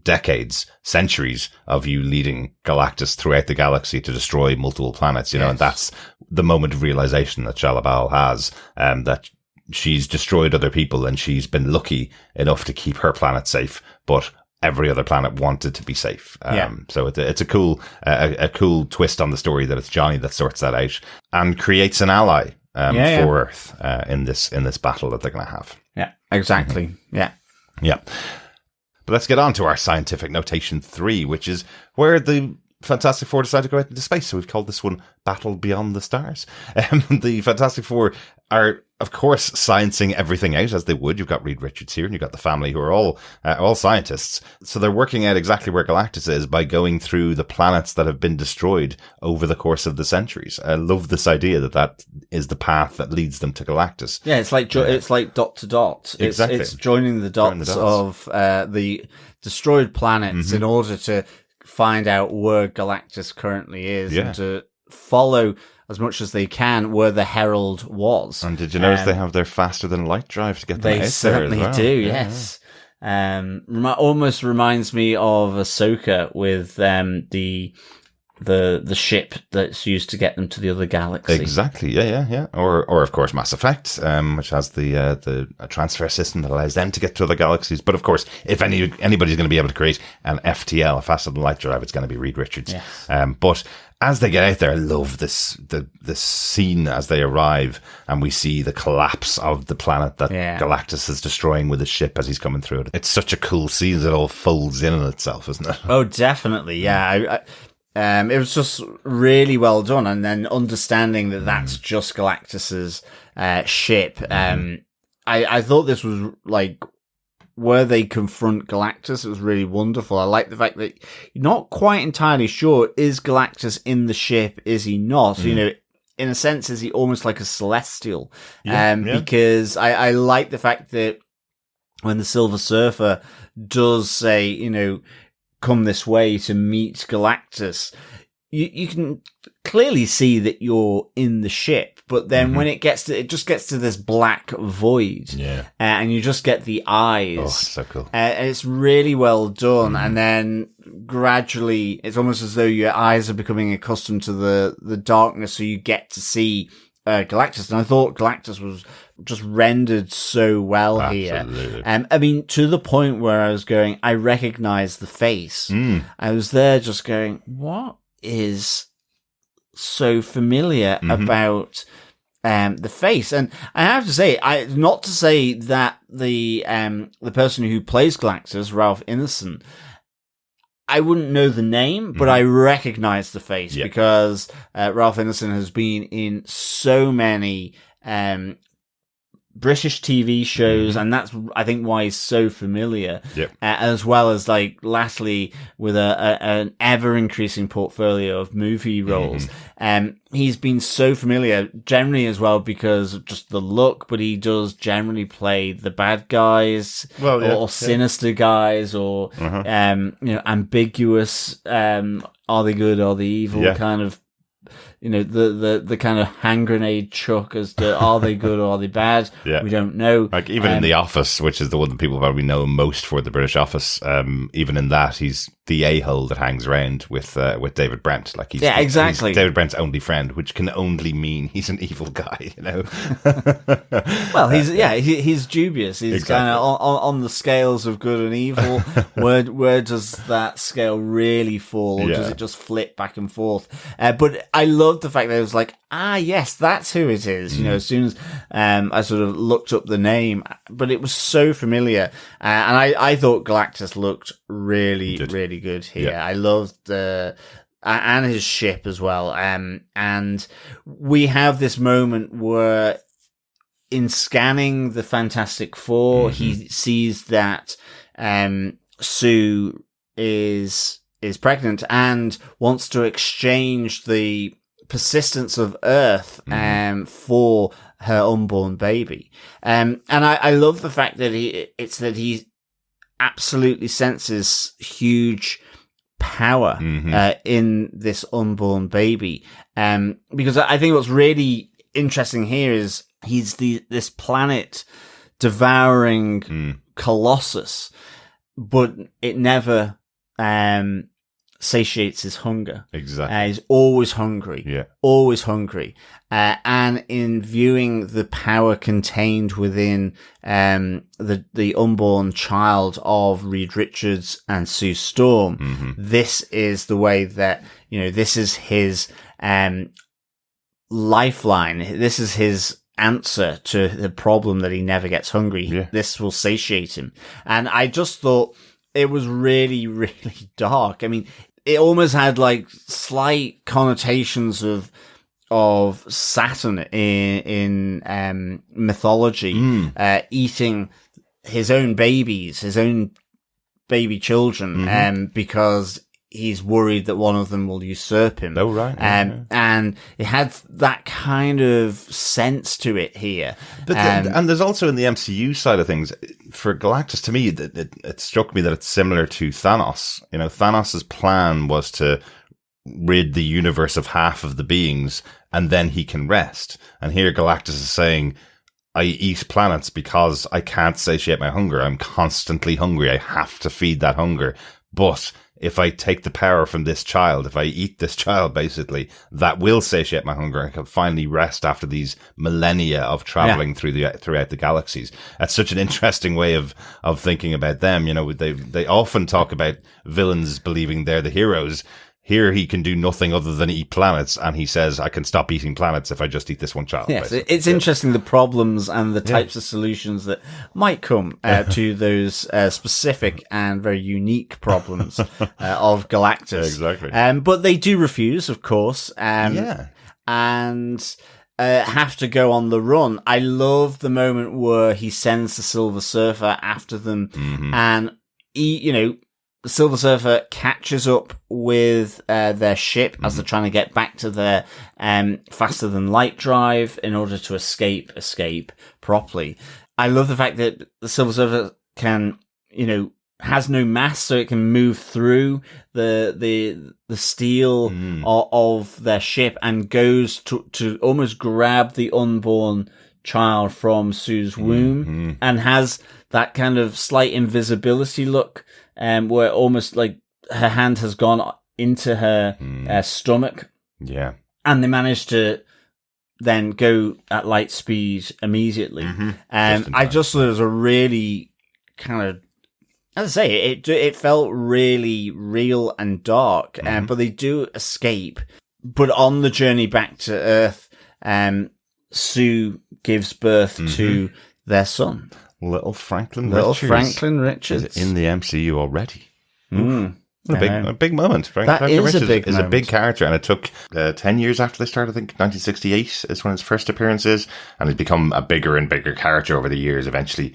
decades, centuries of you leading Galactus throughout the galaxy to destroy multiple planets, and that's the moment of realization that Shalabal has, that she's destroyed other people and she's been lucky enough to keep her planet safe, but every other planet wanted to be safe. So it's a cool twist on the story that it's Johnny that sorts that out and creates an ally for Earth in this battle that they're going to have. Yeah, exactly. Yeah. But let's get on to our scientific notation 3, which is where the Fantastic Four decided to go out into space. So we've called this one Battle Beyond the Stars. The Fantastic Four are, of course, sciencing everything out as they would. You've got Reed Richards here and you've got the family who are all scientists. So they're working out exactly where Galactus is by going through the planets that have been destroyed over the course of the centuries. I love this idea that is the path that leads them to Galactus. Yeah, it's like dot to dot. Exactly. It's joining the dots of the destroyed planets in order to find out where Galactus currently is and to follow as much as they can where the Herald was. And did you notice they have their faster than light drive to get them out there? They certainly do, yes. Almost reminds me of Ahsoka with the ship that's used to get them to the other galaxy. Exactly, yeah. Or of course Mass Effect, which has the transfer system that allows them to get to other galaxies. But of course, if anybody's going to be able to create an FTL, a faster than light drive, it's going to be Reed Richards. Yes. But as they get out there, I love this scene as they arrive and we see the collapse of the planet that Galactus is destroying with his ship as he's coming through it. It's such a cool scene as it all folds in on itself, isn't it? Oh, definitely, yeah. It was just really well done, and then understanding that that's just Galactus's ship. I thought this was like where they confront Galactus. It was really wonderful. I like the fact that you're not quite entirely sure, is Galactus in the ship? Is he not? In a sense, is he almost like a celestial? Because I like the fact that when the Silver Surfer does say, come this way to meet Galactus, you can clearly see that you're in the ship, but then when it just gets to this black void, and you just get the eyes. Oh, so cool. And it's really well done. And then gradually, it's almost as though your eyes are becoming accustomed to the darkness, so you get to see Galactus. And I thought Galactus was just rendered so well here. I mean, to the point where I was going, I recognized the face. I was there just going, what is so familiar about the face? And I have to say, not to say that the person who plays Galactus, Ralph Ineson, I wouldn't know the name, but I recognize the face because Ralph Ineson has been in so many British TV shows, and that's, I think, why he's so familiar. As well as, like, lastly, with an ever-increasing portfolio of movie roles. He's been so familiar, generally as well, because of just the look, but he does generally play the bad guys, or sinister guys, or, ambiguous, are they good, are they evil, kind of, the kind of hand grenade chuck as to are they good or are they bad? We don't know. Like even in The Office, which is the one that people probably know most for, the British Office, even in that, he's the a-hole that hangs around with David Brent. Like he's exactly. He's David Brent's only friend, which can only mean he's an evil guy, Well, he's dubious. He's kind of on the scales of good and evil. Where does that scale really fall? Or does it just flip back and forth? But I love the fact that it was like, yes, that's who it is. As soon as I sort of looked up the name, but it was so familiar. And I thought Galactus looked really, really good here. I loved and his ship as well. And we have this moment where, in scanning the Fantastic Four, he sees that Sue is pregnant and wants to exchange the persistence of Earth for her unborn baby. And I love the fact that he absolutely senses huge power in this unborn baby. Because I think what's really interesting here is he's this planet devouring colossus, but it never satiates his hunger. Exactly. He's always hungry. Always hungry. And in viewing the power contained within the unborn child of Reed Richards and Sue Storm, this is the way that, this is his lifeline. This is his answer to the problem that he never gets hungry. This will satiate him. And I just thought it was really, really dark. I mean, it almost had like slight connotations of Saturn in mythology, eating his own babies, his own baby children, because he's worried that one of them will usurp him. Oh, right. And it had that kind of sense to it here. But and there's also, in the MCU side of things, for Galactus, to me, it struck me that it's similar to Thanos. Thanos' plan was to rid the universe of half of the beings, and then he can rest. And here Galactus is saying, I eat planets because I can't satiate my hunger. I'm constantly hungry. I have to feed that hunger. But if I take the power from this child, if I eat this child, basically, that will satiate my hunger. I can finally rest after these millennia of traveling throughout the galaxies. That's such an interesting way of thinking about them. They often talk about villains believing they're the heroes. Here he can do nothing other than eat planets, and he says, I can stop eating planets if I just eat this one child. Yes, it's interesting, the problems and the types of solutions that might come to those specific and very unique problems of Galactus. Exactly. But they do refuse, of course, and have to go on the run. I love the moment where he sends the Silver Surfer after them, and the Silver Surfer catches up with their ship as they're trying to get back to their faster than light drive in order to escape properly. I love the fact that the Silver Surfer can, has no mass, so it can move through the steel of their ship and goes to almost grab the unborn child from Sue's womb, and has that kind of slight invisibility look, where almost like her hand has gone into her stomach. Yeah. And they manage to then go at light speed immediately. I just thought it was a really kind of, as I say, it felt really real and dark, but they do escape. But on the journey back to Earth, Sue gives birth to their son. Little Franklin Richards. Is in the MCU already. A big moment. That is a big moment. Is a big character, and it took 10 years after they started. I think 1968 is when his first appearance is, and he's become a bigger and bigger character over the years. Eventually,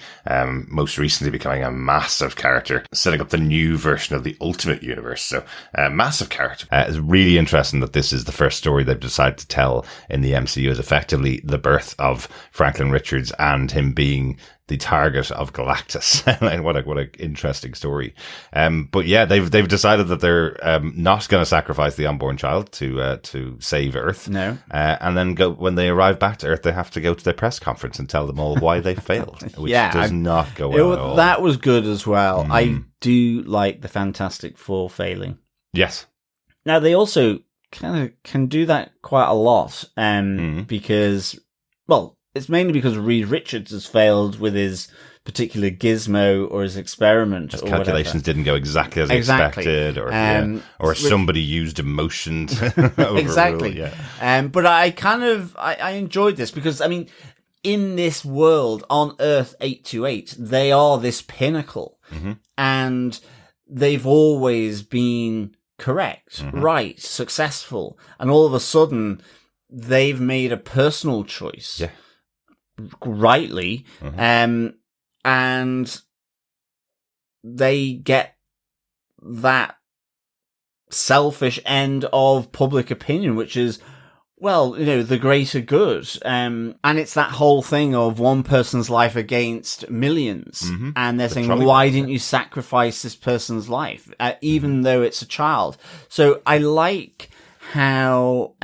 most recently becoming a massive character, setting up the new version of the Ultimate Universe. So, massive character. It's really interesting that this is the first story they've decided to tell in the MCU, is effectively the birth of Franklin Richards and him being the target of Galactus. What an interesting story. But yeah, they've decided that they're not going to sacrifice the unborn child to save Earth. No. And then when they arrive back to Earth, they have to go to their press conference and tell them all why they failed, which does not go well at all. That was good as well. I do like the Fantastic Four failing. Yes. Now, they also kind of can do that quite a lot, because, well, it's mainly because Reed Richards has failed with his particular gizmo or his experiment. His or calculations whatever. didn't go exactly as expected, or somebody used emotion to overrule. Exactly. Yeah. But I enjoyed this because, I mean, in this world on Earth 828, they are this pinnacle, and they've always been correct, right, successful, and all of a sudden they've made a personal choice. Yeah. Rightly, and they get that selfish end of public opinion, which is, well, the greater good. And it's that whole thing of one person's life against millions. And they're saying, why didn't you sacrifice this person's life, even though it's a child? So I like how,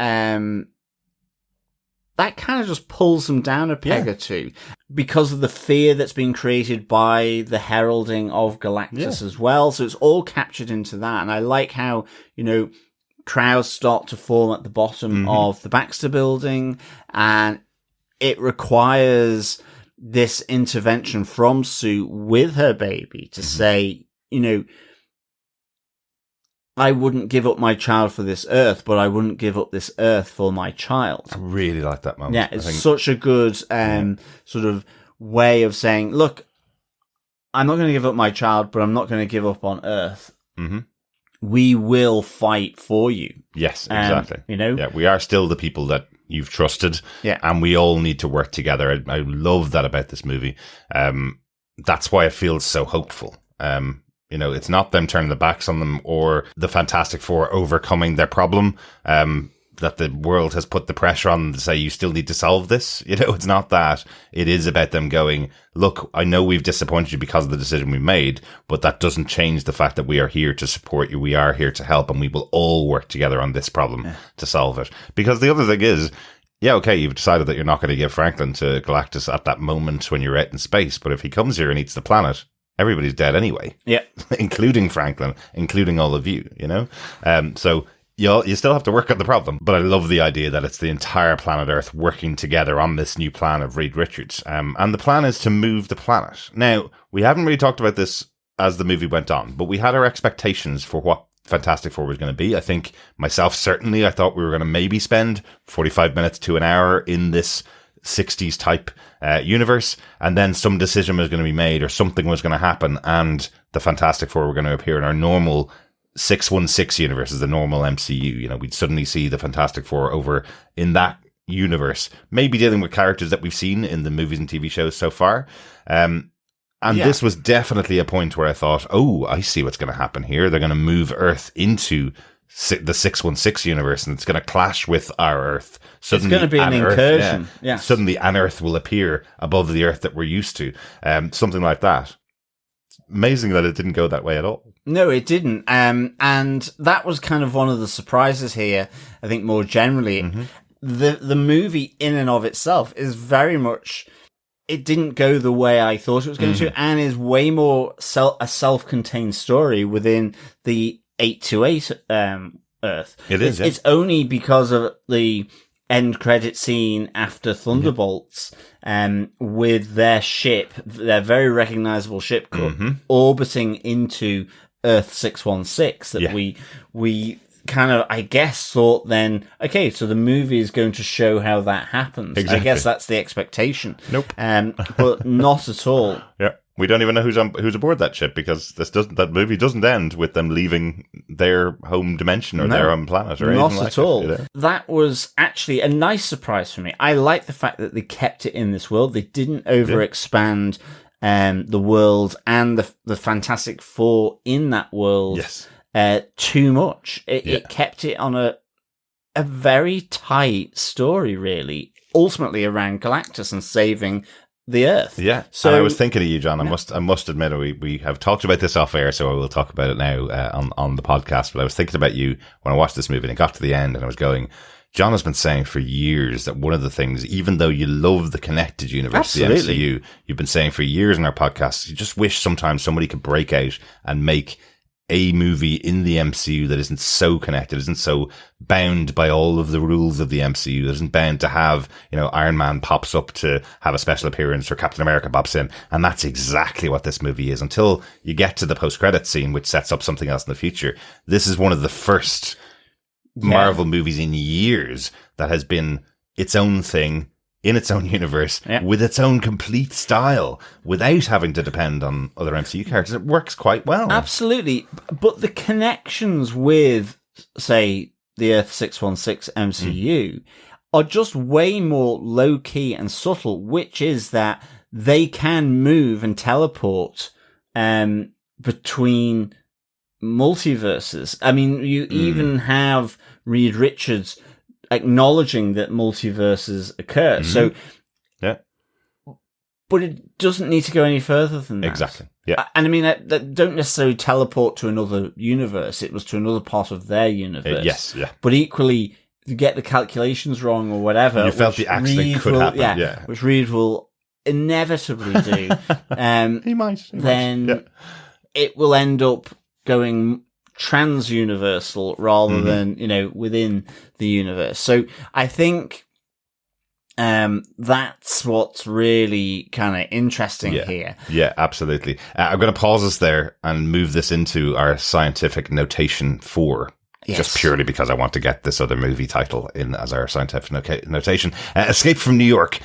that kind of just pulls them down a peg or two because of the fear that's been created by the heralding of Galactus as well. So it's all captured into that. And I like how, crowds start to form at the bottom of the Baxter building, and it requires this intervention from Sue with her baby to say, I wouldn't give up my child for this Earth, but I wouldn't give up this Earth for my child. I really like that moment. Yeah, it's such a good sort of way of saying, look, I'm not going to give up my child, but I'm not going to give up on Earth. We will fight for you. Yes, exactly. Yeah, we are still the people that you've trusted, and we all need to work together. I love that about this movie. That's why it feels so hopeful. It's not them turning their backs on them or the Fantastic Four overcoming their problem, that the world has put the pressure on them to say, you still need to solve this. It's not that. It is about them going, look, I know we've disappointed you because of the decision we made, but that doesn't change the fact that we are here to support you. We are here to help, and we will all work together on this problem to solve it. Because the other thing is, you've decided that you're not going to give Franklin to Galactus at that moment when you're out in space, but if he comes here and eats the planet, everybody's dead anyway. Yeah. Including Franklin, including all of you, So you still have to work on the problem. But I love the idea that it's the entire planet Earth working together on this new plan of Reed Richards. And the plan is to move the planet. Now, we haven't really talked about this as the movie went on, but we had our expectations for what Fantastic Four was going to be. I think myself, certainly, I thought we were going to maybe spend 45 minutes to an hour in this 60s type universe, and then some decision was going to be made or something was going to happen, and the Fantastic Four were going to appear in our normal 616 universe, is the normal MCU. We'd suddenly see the Fantastic Four over in that universe, maybe dealing with characters that we've seen in the movies and TV shows so far. This was definitely a point where I thought, oh, I see what's going to happen here. They're going to move Earth into the 616 universe, and it's going to clash with our Earth. Suddenly, it's going to be an incursion. Suddenly an Earth will appear above the Earth that we're used to. Something like that. amazing that it didn't go that way at all. No, it didn't. And that was kind of one of the surprises here. I think more generally, the movie in and of itself is very much, it didn't go the way I thought it was going to, and is way more a self-contained story within the 828 Earth. It's only because of the end credit scene after Thunderbolts, with their ship, their very recognizable ship, orbiting into Earth 616, that we kind of, I guess, thought then, okay, so the movie is going to show how that happens. Exactly. I guess that's the expectation. Nope. But not at all. Yeah. We don't even know who's aboard that ship, because that movie doesn't end with them leaving their home dimension or their home planet or anything like that. Not at all. That was actually a nice surprise for me. I like the fact that they kept it in this world. They didn't overexpand the world and the Fantastic Four in that world too much. It kept it on a very tight story, really, ultimately around Galactus and saving the Earth. Yeah. So and I was thinking of you, John. I must admit, we have talked about this off air, so I will talk about it now on the podcast. But I was thinking about you when I watched this movie and it got to the end, and I was going, John has been saying for years that one of the things, even though you love the connected universe, the MCU, you've been saying for years in our podcasts, you just wish sometimes somebody could break out and make a movie in the MCU that isn't so connected, isn't so bound by all of the rules of the MCU, that isn't bound to have, Iron Man pops up to have a special appearance or Captain America pops in. And that's exactly what this movie is, until you get to the post-credits scene, which sets up something else in the future. This is one of the first Marvel movies in years that has been its own thing, in its own universe, with its own complete style, without having to depend on other MCU characters. It works quite well. Absolutely. But the connections with, say, the Earth 616 MCU are just way more low-key and subtle, which is that they can move and teleport between multiverses. I mean, you even have Reed Richards acknowledging that multiverses occur. So, but it doesn't need to go any further than that. Exactly. Yeah. And I mean, that don't necessarily teleport to another universe. It was to another part of their universe. Yes. Yeah. But equally, you get the calculations wrong or whatever. You felt the accident could happen. Yeah. Which Reed will inevitably do. He might. Then it will end up going trans-universal rather than, within the universe. So I think that's what's really kind of interesting here. Yeah, absolutely. I'm going to pause us there and move this into our scientific notation 4. Yes. Just purely because I want to get this other movie title in as our scientific notation. Escape from New York.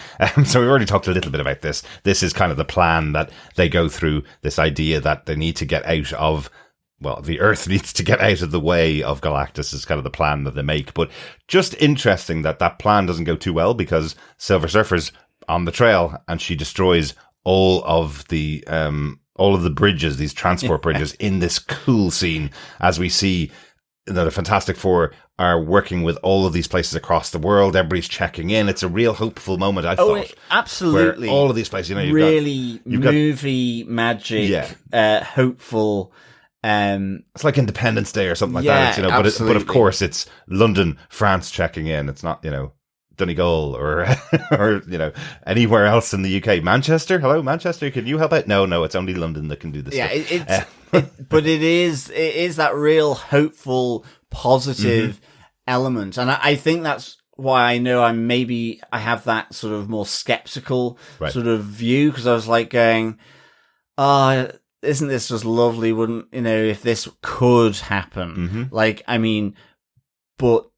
So we've already talked a little bit about this. This is kind of the plan that they go through, this idea that they need to get out of, well, the Earth needs to get out of the way of Galactus is kind of the plan that they make. But just interesting that plan doesn't go too well, because Silver Surfer's on the trail and she destroys all of the bridges, these transport bridges, in this cool scene, as we see the Fantastic Four are working with all of these places across the world. Everybody's checking in. It's a real hopeful moment, I thought. Absolutely. All of these places, you've really got movie magic, hopeful. It's like Independence Day or something like that. It's, but of course it's London, France checking in. It's not, Donegal or anywhere else in the UK. Manchester, hello Manchester, can you help out? No, it's only London that can do this. Yeah, but it is that real hopeful, positive element, and I think that's why I know I have that sort of more skeptical sort of view, because I was like going, isn't this just lovely? Wouldn't if this could happen? Like, I mean, but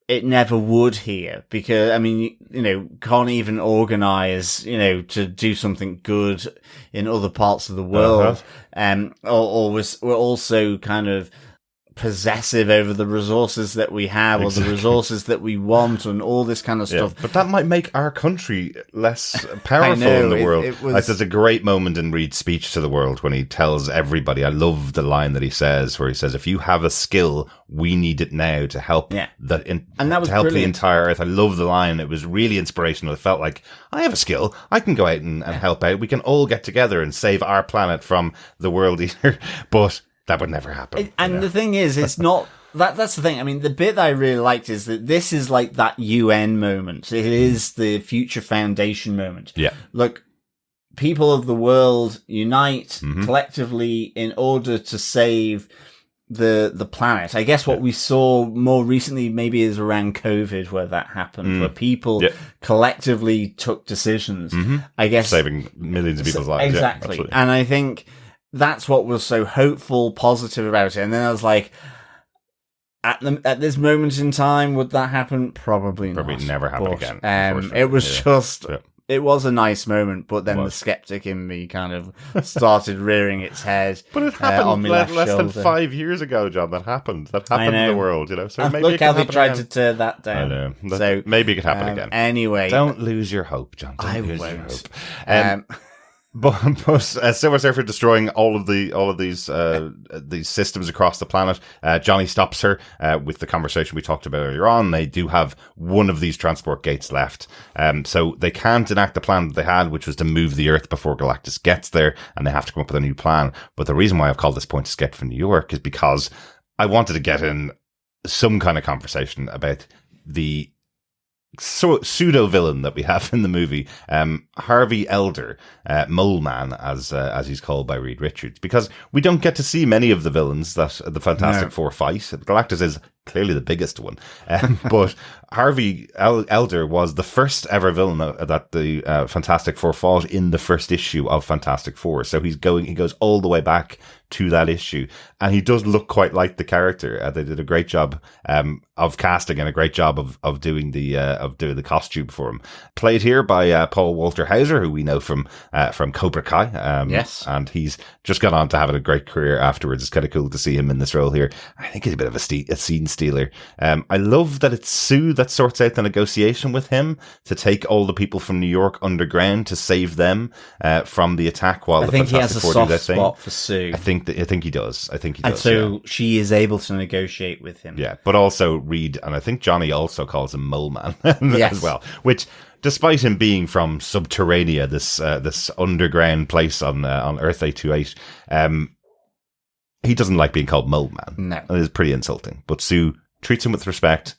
it never would here, because, I mean, can't even organize, to do something good in other parts of the world. Or we're also kind of possessive over the resources that we have or the resources that we want and all this kind of stuff. But that might make our country less powerful in the world. Like, there's a great moment in Reed's speech to the world when he tells everybody, I love the line that he says, where he says, if you have a skill, we need it now to help and that was to help brilliant. the entire earth. I love the line. It was really inspirational. It felt like, I have a skill. I can go out and help out. We can all get together and save our planet from the world eater. But that would never happen. And the thing is, it's not... That's the thing. I mean, the bit that I really liked is that this is like that UN moment. It is the Future Foundation moment. Yeah. Look, people of the world unite collectively in order to save the planet. I guess what we saw more recently maybe is around COVID where that happened, where people collectively took decisions. I guess saving millions of people's lives. Exactly. And I think that's what was so hopeful, positive about it. And then I was like, at this moment in time, would that happen? Probably not. Probably never happen again. It was just... It was a nice moment, but then the skeptic in me kind of started rearing its head. But it happened on my less than shoulder. 5 years ago, John. That happened in the world, you know. So maybe look how they tried to tear that down. I know. So maybe it could happen again. Anyway, don't lose your hope, John. I Don't lose won't. your hope. But Silver Surfer destroying all of these systems across the planet. Johnny stops her with the conversation we talked about earlier on. They do have one of these transport gates left, so they can't enact the plan that they had, which was to move the Earth before Galactus gets there, and they have to come up with a new plan. But the reason why I've called this Point Escape from New York is because I wanted to get in some kind of conversation about the pseudo villain that we have in the movie, Harvey Elder, Mole Man, as he's called by Reed Richards, because we don't get to see many of the villains that the Fantastic Four fight. Galactus is clearly the biggest one, but Harvey Elder was the first ever villain that the Fantastic Four fought in the first issue of Fantastic Four. So he goes all the way back to that issue, and he does look quite like the character. They did a great job of casting and a great job of doing the costume for him. Played here by Paul Walter Hauser, who we know from Cobra Kai. Yes, and he's just gone on to having a great career afterwards. It's kind of cool to see him in this role here. I think he's a bit of a scene stealer. I love that it's Sue that sorts out the negotiation with him to take all the people from New York underground to save them from the attack. While I think he has a soft spot for Sue. I think he does. And so she is able to negotiate with him. Yeah, but also Reed, and I think Johnny also calls him Mole Man as well, which, despite him being from Subterranea, this underground place on Earth 828, he doesn't like being called Mole Man. No. It is pretty insulting. But Sue treats him with respect,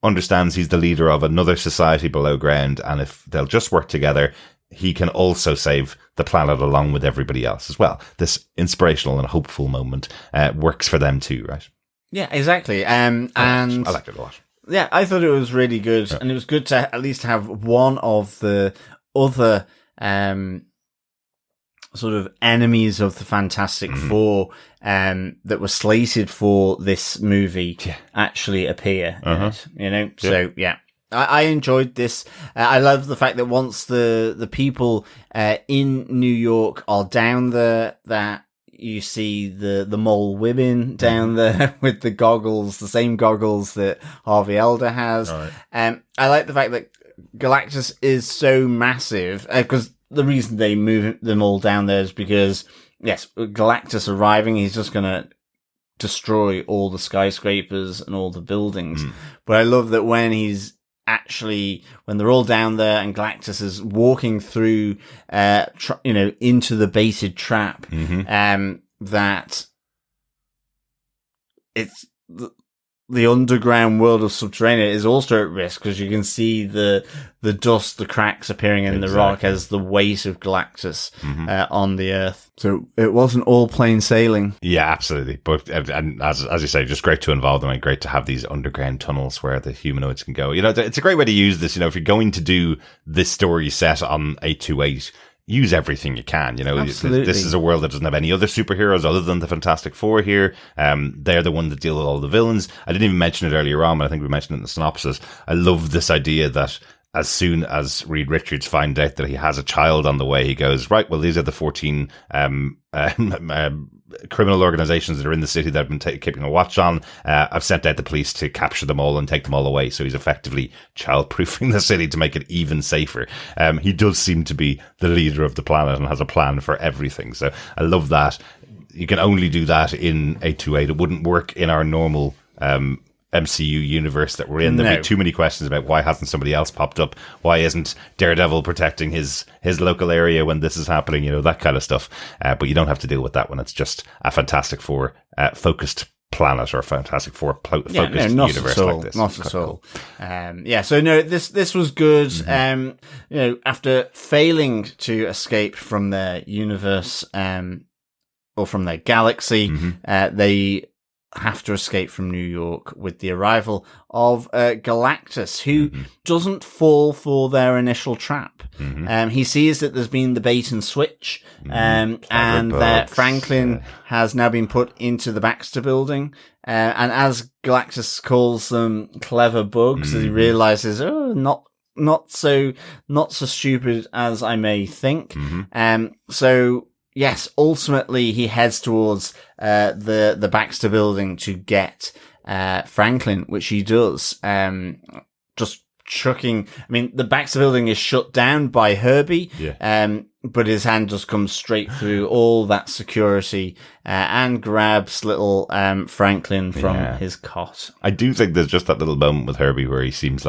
understands he's the leader of another society below ground, and if they'll just work together, he can also save the planet along with everybody else as well. This inspirational and hopeful moment works for them too, right? Yeah, exactly. And I liked it a lot. Yeah, I thought it was really good, and it was good to at least have one of the other sort of enemies of the Fantastic Four that were slated for this movie actually appear in it, you know? Yeah. So, yeah. I enjoyed this. I love the fact that once the people in New York are down there, that you see the mole women down there with the goggles, the same goggles that Harvey Elder has. Right. I like the fact that Galactus is so massive, because the reason they move them all down there is because, yes, Galactus arriving, he's just going to destroy all the skyscrapers and all the buildings. But I love that when they're all down there and Galactus is walking through, into the baited trap, that it's the underground world of Subterranea is also at risk, because you can see the dust, the cracks appearing in the rock as the weight of Galactus on the Earth. So it wasn't all plain sailing. Yeah, absolutely. But and as you say, just great to involve them, and great to have these underground tunnels where the humanoids can go. You know, it's a great way to use this. You know, if you're going to do this story set on 828. Use everything you can, you know. Absolutely. This is a world that doesn't have any other superheroes other than the Fantastic Four here. They're the one that deal with all the villains. I didn't even mention it earlier on, but I think we mentioned it in the synopsis. I love this idea that as soon as Reed Richards finds out that he has a child on the way, he goes, right, well, these are the 14 criminal organizations that are in the city that have been keeping a watch on. I've sent out the police to capture them all and take them all away. So he's effectively child-proofing the city to make it even safer. He does seem to be the leader of the planet and has a plan for everything. So I love that. You can only do that in 828. It wouldn't work in our normal MCU universe that we're in. There'd be too many questions about why hasn't somebody else popped up? Why isn't Daredevil protecting his local area when this is happening? You know, that kind of stuff. But you don't have to deal with that when it's just a Fantastic Four focused planet or Fantastic Four focused universe like this. Not at all. So no, this was good. You know, after failing to escape from their universe, or from their galaxy, they have to escape from New York with the arrival of Galactus, who doesn't fall for their initial trap. He sees that there's been the bait and switch, and that Franklin has now been put into the Baxter building. And as Galactus calls them clever bugs, as he realizes, not so stupid as I may think. So yes, ultimately he heads towards the Baxter building to get Franklin, which he does. Just chucking. I mean, the Baxter building is shut down by Herbie, but his hand just comes straight through all that security and grabs little Franklin from his cot. I do think there's just that little moment with Herbie where he seems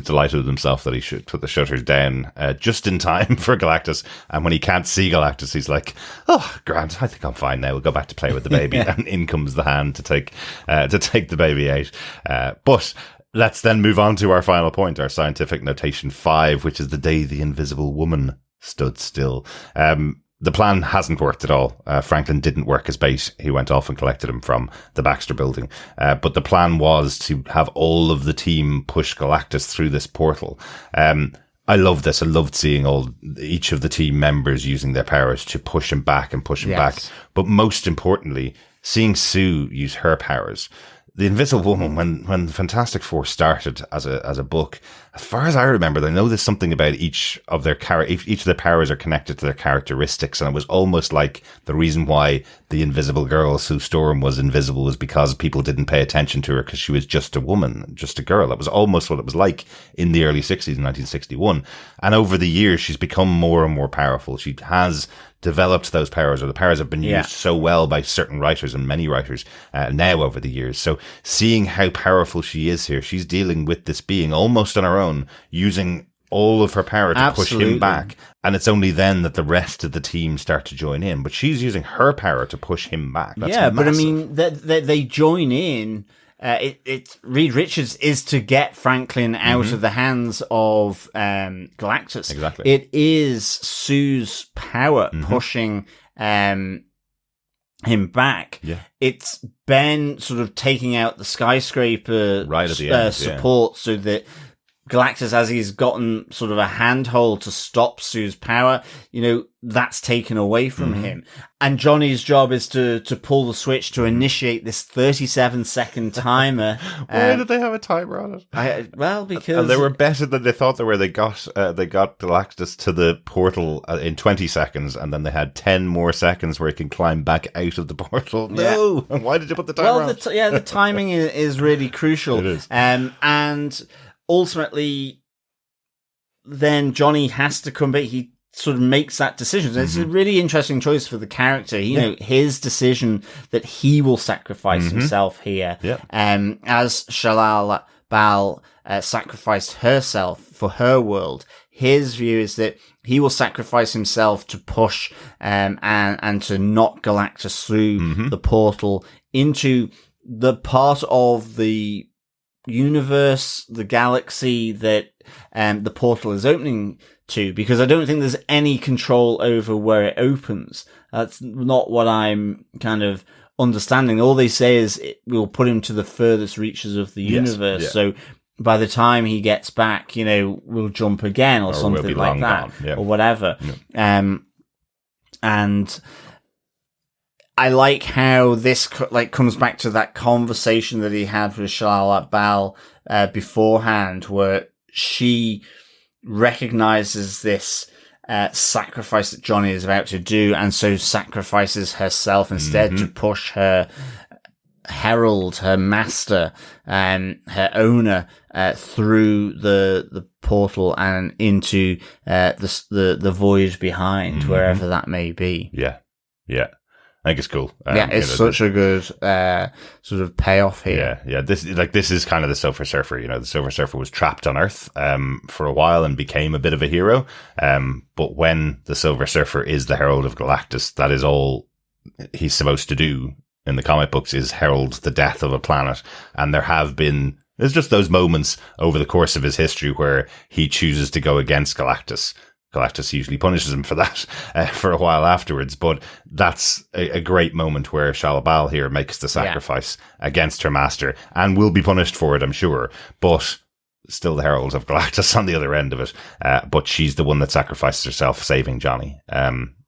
delighted with himself that he should put the shutters down just in time for Galactus. And when he can't see Galactus, he's like, "Oh, Grant, I think I'm fine now. We'll go back to play with the baby." And in comes the hand to take the baby out. But let's then move on to our final point, our scientific notation 5, which is the day the Invisible Woman stood still. The plan hasn't worked at all. Franklin didn't work as bait. He went off and collected him from the Baxter building. But the plan was to have all of the team push Galactus through this portal. I love this. I loved seeing each of the team members using their powers to push him back and push him back. But most importantly, seeing Sue use her powers. The Invisible Woman, when Fantastic Four started as a book, as far as I remember, they know there's something about each of their powers are connected to their characteristics, and it was almost like the reason why the Invisible Girl, Sue Storm, was invisible was because people didn't pay attention to her because she was just a woman, just a girl. That was almost what it was like in the early 60s, in 1961. And over the years, she's become more and more powerful. She has developed those powers, or the powers have been used so well by certain writers and many writers now over the years. So seeing how powerful she is here, she's dealing with this being almost on her own, using all of her power to push him back. And it's only then that the rest of the team start to join in. But she's using her power to push him back. That's massive. But I mean, they join in. Reed Richards is to get Franklin out of the hands of Galactus. Exactly. It is Sue's power pushing him back. Yeah. It's Ben sort of taking out the skyscraper right at the end, support so that Galactus, as he's gotten sort of a handhold to stop Sue's power, you know, that's taken away from him. And Johnny's job is to pull the switch to initiate this 37-second timer. Why did they have a timer on it? Because... And they were better than they thought they were. They got Galactus to the portal in 20 seconds, and then they had 10 more seconds where he can climb back out of the portal. No! Why did you put the timer on? The timing is really crucial. It is. And ultimately, then Johnny has to come back. He sort of makes that decision. It's a really interesting choice for the character. You know, his decision that he will sacrifice himself here. Yeah. As Shalal Bal sacrificed herself for her world, his view is that he will sacrifice himself to push and to knock Galactus through the portal into the part of the universe, the galaxy that the portal is opening to, because I don't think there's any control over where it opens. That's not what I'm kind of understanding. All they say is it will put him to the furthest reaches of the universe. Yeah. So by the time he gets back, you know, we'll jump again or something like that, or whatever. Yeah. And I like how this comes back to that conversation that he had with Shalal Bal beforehand, where she recognizes this sacrifice that Johnny is about to do, and so sacrifices herself instead to push her herald, her master, her owner, through the portal and into the void behind, wherever that may be. Yeah. I think it's cool. It's such a good sort of payoff here. Yeah. This is kind of the Silver Surfer. The Silver Surfer was trapped on Earth for a while and became a bit of a hero. But when the Silver Surfer is the Herald of Galactus, that is all he's supposed to do in the comic books, is herald the death of a planet. And there's just those moments over the course of his history where he chooses to go against Galactus. Galactus usually punishes him for that for a while afterwards, but that's a great moment where Shalabal here makes the sacrifice against her master and will be punished for it, I'm sure, but still the herald of Galactus on the other end of it. But she's the one that sacrifices herself, saving Johnny.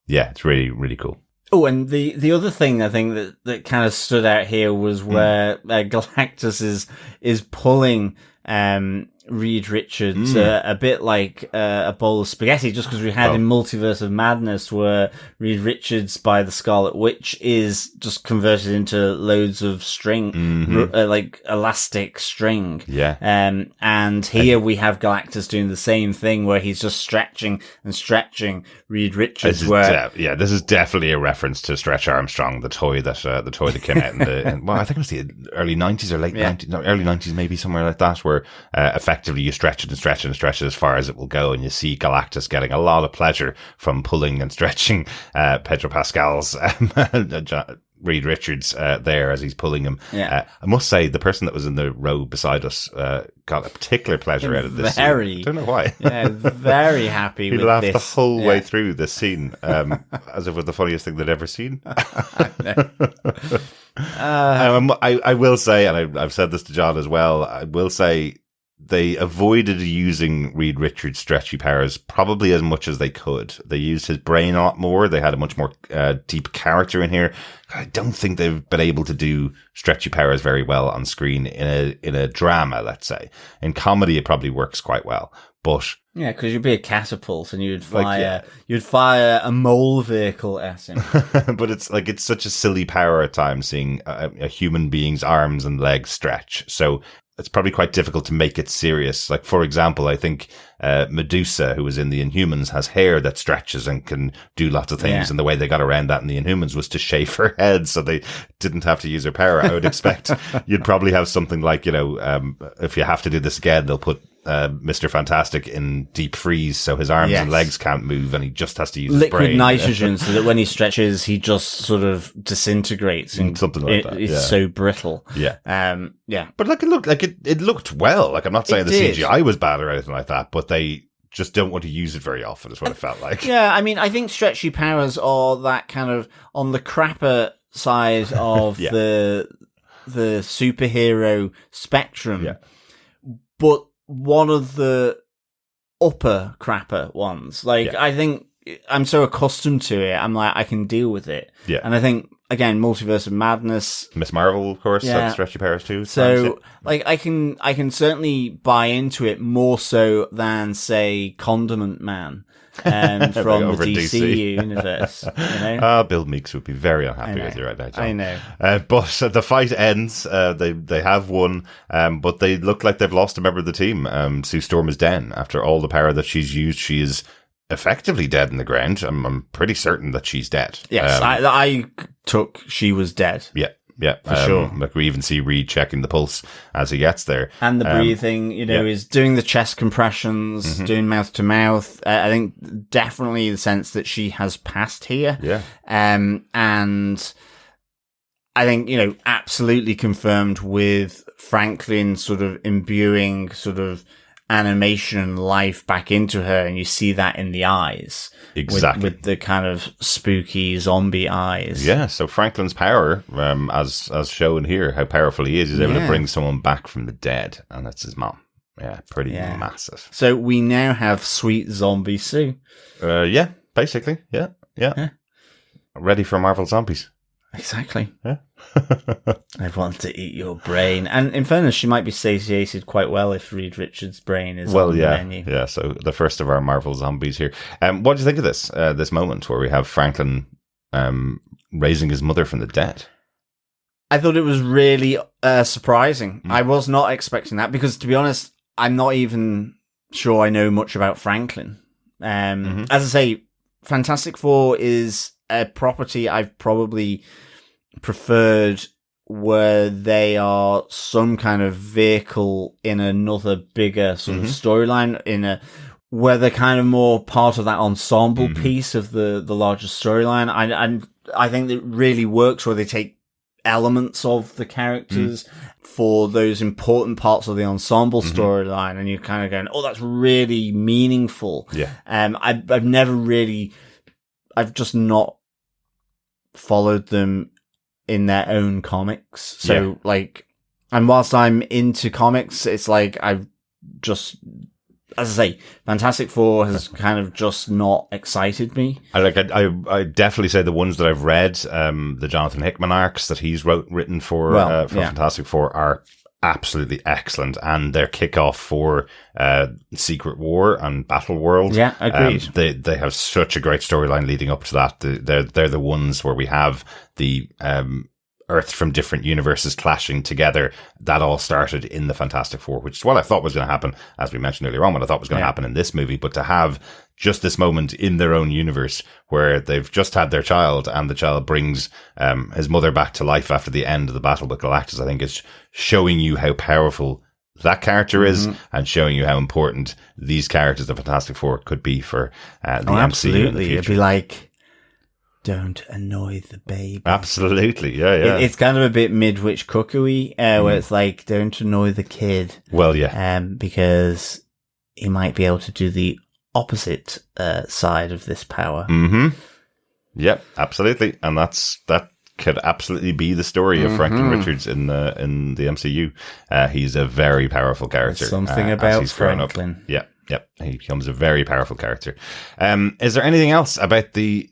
It's really, really cool. Oh, and the other thing I think that kind of stood out here was where Galactus is pulling Reed Richards a bit like a bowl of spaghetti, just because we had in Multiverse of Madness where Reed Richards by the Scarlet Witch is just converted into loads of string, like elastic string. Yeah. And here we have Galactus doing the same thing where he's just stretching and stretching Reed Richards. This is definitely a reference to Stretch Armstrong, the toy that came out in I think it was the early 90s or late 90s, no, early 90s maybe, somewhere like that, where effectively you stretch it and stretch it and stretch it as far as it will go, and you see Galactus getting a lot of pleasure from pulling and stretching Pedro Pascal's Reed Richards there as he's pulling him. I must say, the person that was in the row beside us got a particular pleasure out of this scene. I don't know why. Very happy with this. He laughed the whole way through this scene, as if it was the funniest thing they'd ever seen. I will say, and I've said this to John as well, I will say they avoided using Reed Richards' stretchy powers probably as much as they could. They used his brain a lot more. They had a much more deep character in here. I don't think they've been able to do stretchy powers very well on screen in a drama, let's say. In comedy, it probably works quite well, but yeah, because you'd be a catapult and you'd fire a mole vehicle at him. But it's such a silly power at times, seeing a human being's arms and legs stretch. So it's probably quite difficult to make it serious. Like, for example, I think Medusa, who was in the Inhumans, has hair that stretches and can do lots of things. And the way they got around that in the Inhumans was to shave her head so they didn't have to use her power. I would expect you'd probably have something like, if you have to do this again, they'll put Mr. Fantastic in deep freeze so his arms and legs can't move and he just has to use his brain. Liquid nitrogen so that when he stretches he just sort of disintegrates and something like that. It's so brittle. But it looked well. Like, I'm not saying the CGI was bad or anything like that, but they just don't want to use it very often is what it felt like. I mean, I think stretchy powers are that kind of on the crapper side of the superhero spectrum. But one of the upper crapper ones. I think I'm so accustomed to it. I'm like, I can deal with it. And I think, again, Multiverse of Madness. Miss Marvel, of course, had stretchy powers too. So, I can certainly buy into it more so than, say, Condiment Man. From the DC universe, Bill Meeks would be very unhappy with you right now, John. I know. But the fight ends. They have won, but they look like they've lost a member of the team. Sue Storm is dead. After all the power that she's used, she is effectively dead in the ground. I'm pretty certain that she's dead. Yes, I took she was dead. Yeah, for sure. Like, we even see Reed checking the pulse as he gets there. And the breathing, is doing the chest compressions, doing mouth to mouth. I think definitely the sense that she has passed here. And I think, absolutely confirmed with Franklin sort of imbuing sort of animation life back into her, and you see that in the eyes. Exactly. With the kind of spooky zombie eyes. Yeah, so Franklin's power, as shown here, how powerful he is, he's able to bring someone back from the dead, and that's his mom. Yeah, pretty massive. So we now have sweet zombie Sue. Basically. Yeah. Ready for Marvel zombies. Exactly. Yeah. I want to eat your brain. And in fairness, she might be satiated quite well if Reed Richards' brain is on the menu. Yeah, so the first of our Marvel zombies here. What do you think of this moment where we have Franklin raising his mother from the dead? I thought it was really surprising. I was not expecting that because, to be honest, I'm not even sure I know much about Franklin. As I say, Fantastic Four is a property I've probably preferred where they are some kind of vehicle in another bigger sort of storyline, where they're kind of more part of that ensemble piece of the larger storyline. I think it really works where they take elements of the characters for those important parts of the ensemble storyline, and you're kind of going, oh, that's really meaningful. Yeah. I've just not followed them in their own comics. So and whilst I'm into comics, it's like I've just, as I say, Fantastic Four has kind of just not excited me. I definitely say the ones that I've read, the Jonathan Hickman arcs that he's written for Fantastic Four are absolutely excellent, and their kickoff for Secret War and Battle World. Yeah, agreed. They have such a great storyline leading up to that. They're the ones where we have the Earths from different universes clashing together. That all started in the Fantastic Four, which is what I thought was going to happen, as we mentioned earlier on, what I thought was going to happen in this movie. But to have just this moment in their own universe where they've just had their child and the child brings his mother back to life after the end of the battle with Galactus, I think it's showing you how powerful that character is and showing you how important these characters, the Fantastic Four, could be for the MCU. Absolutely. In the future. It'd be like, don't annoy the baby. Absolutely, yeah. It's kind of a bit mid-witch cuckoo-y, where it's like, don't annoy the kid. Well, yeah. Because he might be able to do the opposite side of this power. Yep, absolutely. And that could absolutely be the story of Franklin Richards in the MCU. He's a very powerful character. There's something about Franklin. Yep. He becomes a very powerful character. Is there anything else about the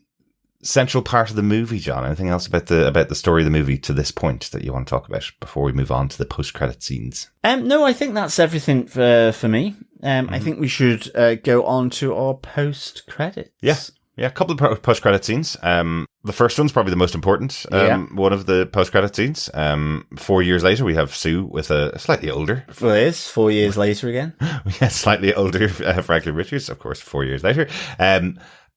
central part of the movie, John? Anything else about the story of the movie to this point that you want to talk about before we move on to the post-credit scenes? No, I think that's everything for me. I think we should go on to our post-credits. Yeah, a couple of post-credit scenes. The first one's probably the most important. One of the post-credit scenes. 4 years later, we have Sue with a slightly older. Well, it is 4 years later again. Yeah, slightly older Franklin Richards, of course, 4 years later.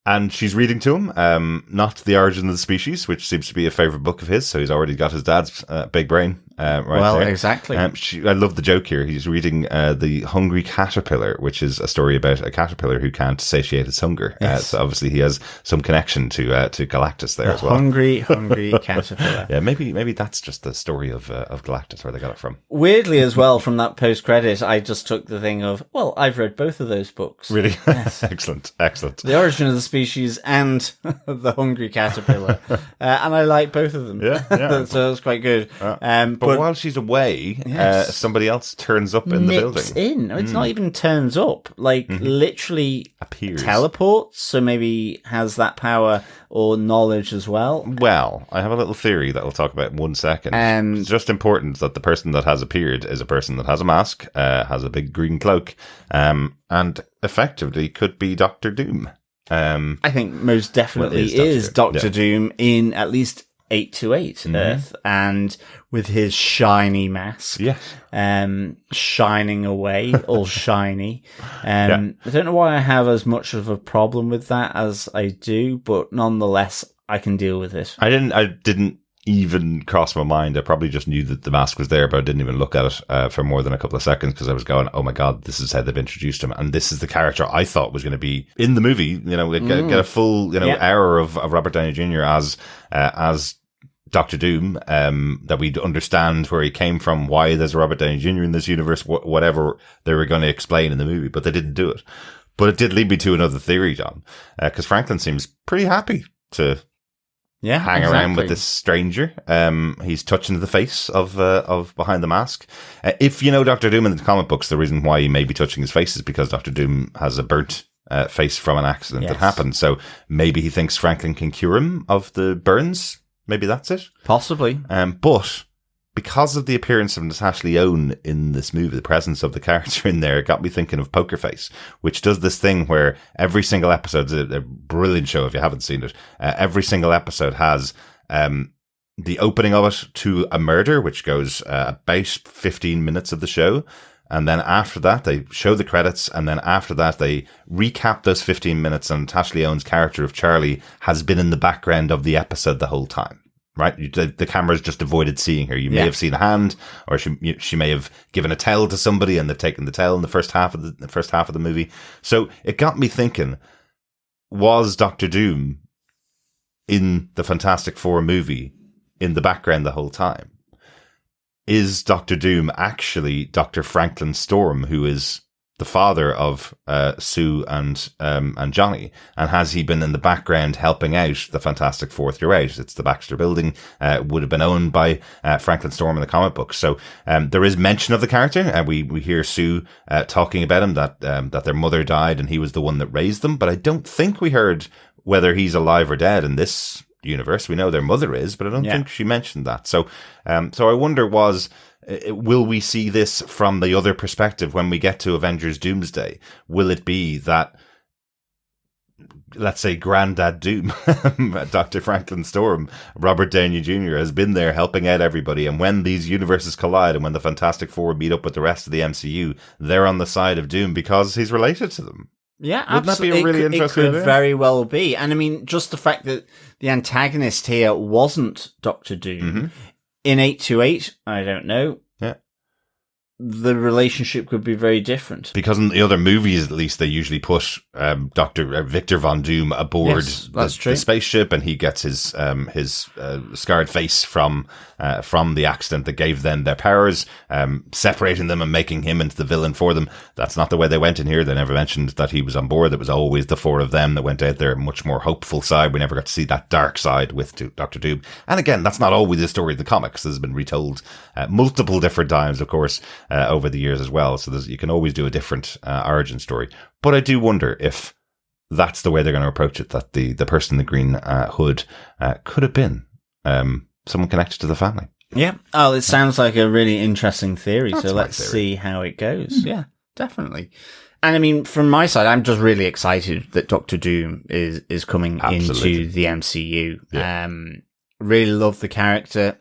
And she's reading to him, not The Origin of the Species, which seems to be a favourite book of his. So he's already got his dad's big brain there. Exactly. I love the joke here. He's reading The Hungry Caterpillar, which is a story about a caterpillar who can't satiate its hunger. Yes. So obviously he has some connection to Galactus there as well. Hungry caterpillar. Yeah, maybe that's just the story of Galactus, where they got it from. Weirdly as well, from that post-credit, I just took the thing of, well, I've read both of those books. Really? Yes. Excellent. The Origin of the Species and The Hungry Caterpillar. And I like both of them. Yeah. So that's quite good. But while she's away, somebody else turns up in the building. It's not even turns up. Literally appears. Teleports. So maybe has that power or knowledge as well. Well, I have a little theory that we'll talk about in 1 second. It's just important that the person that has appeared is a person that has a mask, has a big green cloak, and effectively could be Doctor Doom. I think most definitely is Doctor Doom in at least 828 Earth, and with his shiny mask, shining away, all shiny. I don't know why I have as much of a problem with that as I do, but nonetheless, I can deal with it. I didn't even cross my mind. I probably just knew that the mask was there, but I didn't even look at it for more than a couple of seconds because I was going, oh my God, this is how they've introduced him. And this is the character I thought was going to be in the movie, get a full, hour of Robert Downey Jr. as Doctor Doom, that we'd understand where he came from, why there's a Robert Downey Jr. in this universe, whatever they were going to explain in the movie, but they didn't do it. But it did lead me to another theory, John, because Franklin seems pretty happy to hang around with this stranger. He's touching the face of behind the mask. If you know Doctor Doom in the comic books, the reason why he may be touching his face is because Doctor Doom has a burnt face from an accident that happened. So maybe he thinks Franklin can cure him of the burns Maybe that's it. Possibly. But because of the appearance of Natasha Lyonne in this movie, the presence of the character in there, it got me thinking of Poker Face, which does this thing where every single episode, a brilliant show if you haven't seen it, every single episode has the opening of it to a murder, which goes about 15 minutes of the show. And then after that, they show the credits. And then after that, they recap those 15 minutes. And Natasha Lyonne's character of Charlie has been in the background of the episode the whole time. Right? The camera's just avoided seeing her. You may have seen a hand, or she may have given a towel to somebody and they've taken the towel in the first half of the movie. So it got me thinking, was Doctor Doom in the Fantastic Four movie in the background the whole time? Is Doctor Doom actually Dr. Franklin Storm, who is the father of Sue and Johnny, and has he been in the background helping out the Fantastic Four throughout? It's the Baxter Building, would have been owned by Franklin Storm in the comic books. So there is mention of the character, and we hear Sue talking about him, that their mother died and he was the one that raised them. But I don't think we heard whether he's alive or dead in this universe. We know their mother is, but I don't think she mentioned that. So I wonder, will we see this from the other perspective when we get to Avengers Doomsday? Will it be that, let's say, Granddad Doom, Dr. Franklin Storm, Robert Downey Jr. has been there helping out everybody, and when these universes collide and when the Fantastic Four meet up with the rest of the MCU, they're on the side of Doom because he's related to them? Yeah, wouldn't that be a really interesting idea? It could very well be. And I mean, just the fact that the antagonist here wasn't Doctor Doom. In 828, I don't know. Yeah. The relationship could be very different. Because in the other movies, at least, they usually put Dr. Victor Von Doom aboard the spaceship, and he gets his scarred face from the accident that gave them their powers, separating them and making him into the villain for them. That's not the way they went in here. They never mentioned that he was on board. It was always the four of them that went out there, much more hopeful side. We never got to see that dark side with Dr. Doom. And again, that's not always the story of the comics. This has been retold multiple different times, of course, over the years as well. So you can always do a different origin story. But I do wonder if that's the way they're going to approach it, that the person in the green hood could have been someone connected to the family. Yeah. Oh, it sounds like a really interesting theory. That's so let's see how it goes. Yeah, definitely. And I mean, from my side, I'm just really excited that Doctor Doom is coming into the MCU. Yeah. Really love the character.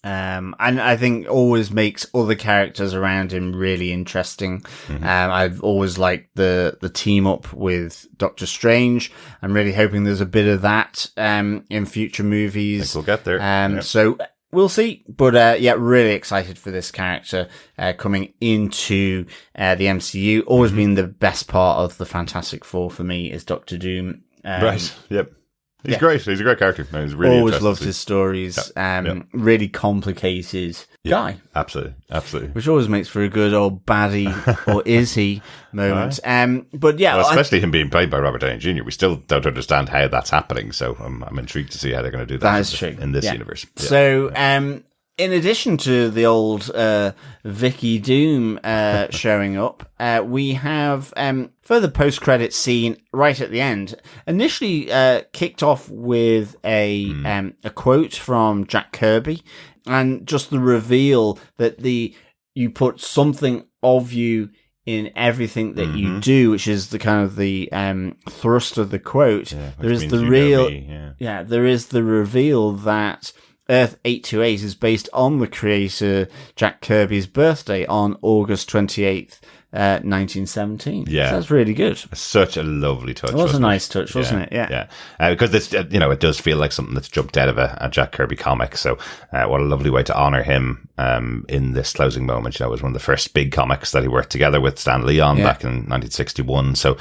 And I think always makes other characters around him really interesting. I've always liked the team up with Doctor Strange. I'm really hoping there's a bit of that in future movies. I think we'll get there. So we'll see. But really excited for this character coming into the MCU. Always been the best part of the Fantastic Four for me is Doctor Doom. Right. Yep. He's great. He's a great character. He's really always loved his stories. Really complicated guy. Absolutely. Which always makes for a good old baddie or is he moment. But yeah, especially him being played by Robert Downey Jr. We still don't understand how that's happening. So I'm intrigued to see how they're going to do that. In this universe. Yeah. So in addition to the old Vicky Doom showing up, we have further post-credit scene right at the end. Initially kicked off with a quote from Jack Kirby, and just the reveal that you put something of you in everything that you do, which is the kind of the thrust of the quote. There is the real, there is the reveal that Earth 828 is based on the creator Jack Kirby's birthday on August 28th, 1917. Yeah. So that's really good. Such a lovely touch. It was a nice touch, wasn't it? Yeah. Because this, it does feel like something that's jumped out of a Jack Kirby comic. So what a lovely way to honor him in this closing moment. It was one of the first big comics that he worked together with Stan Lee on back in 1961. So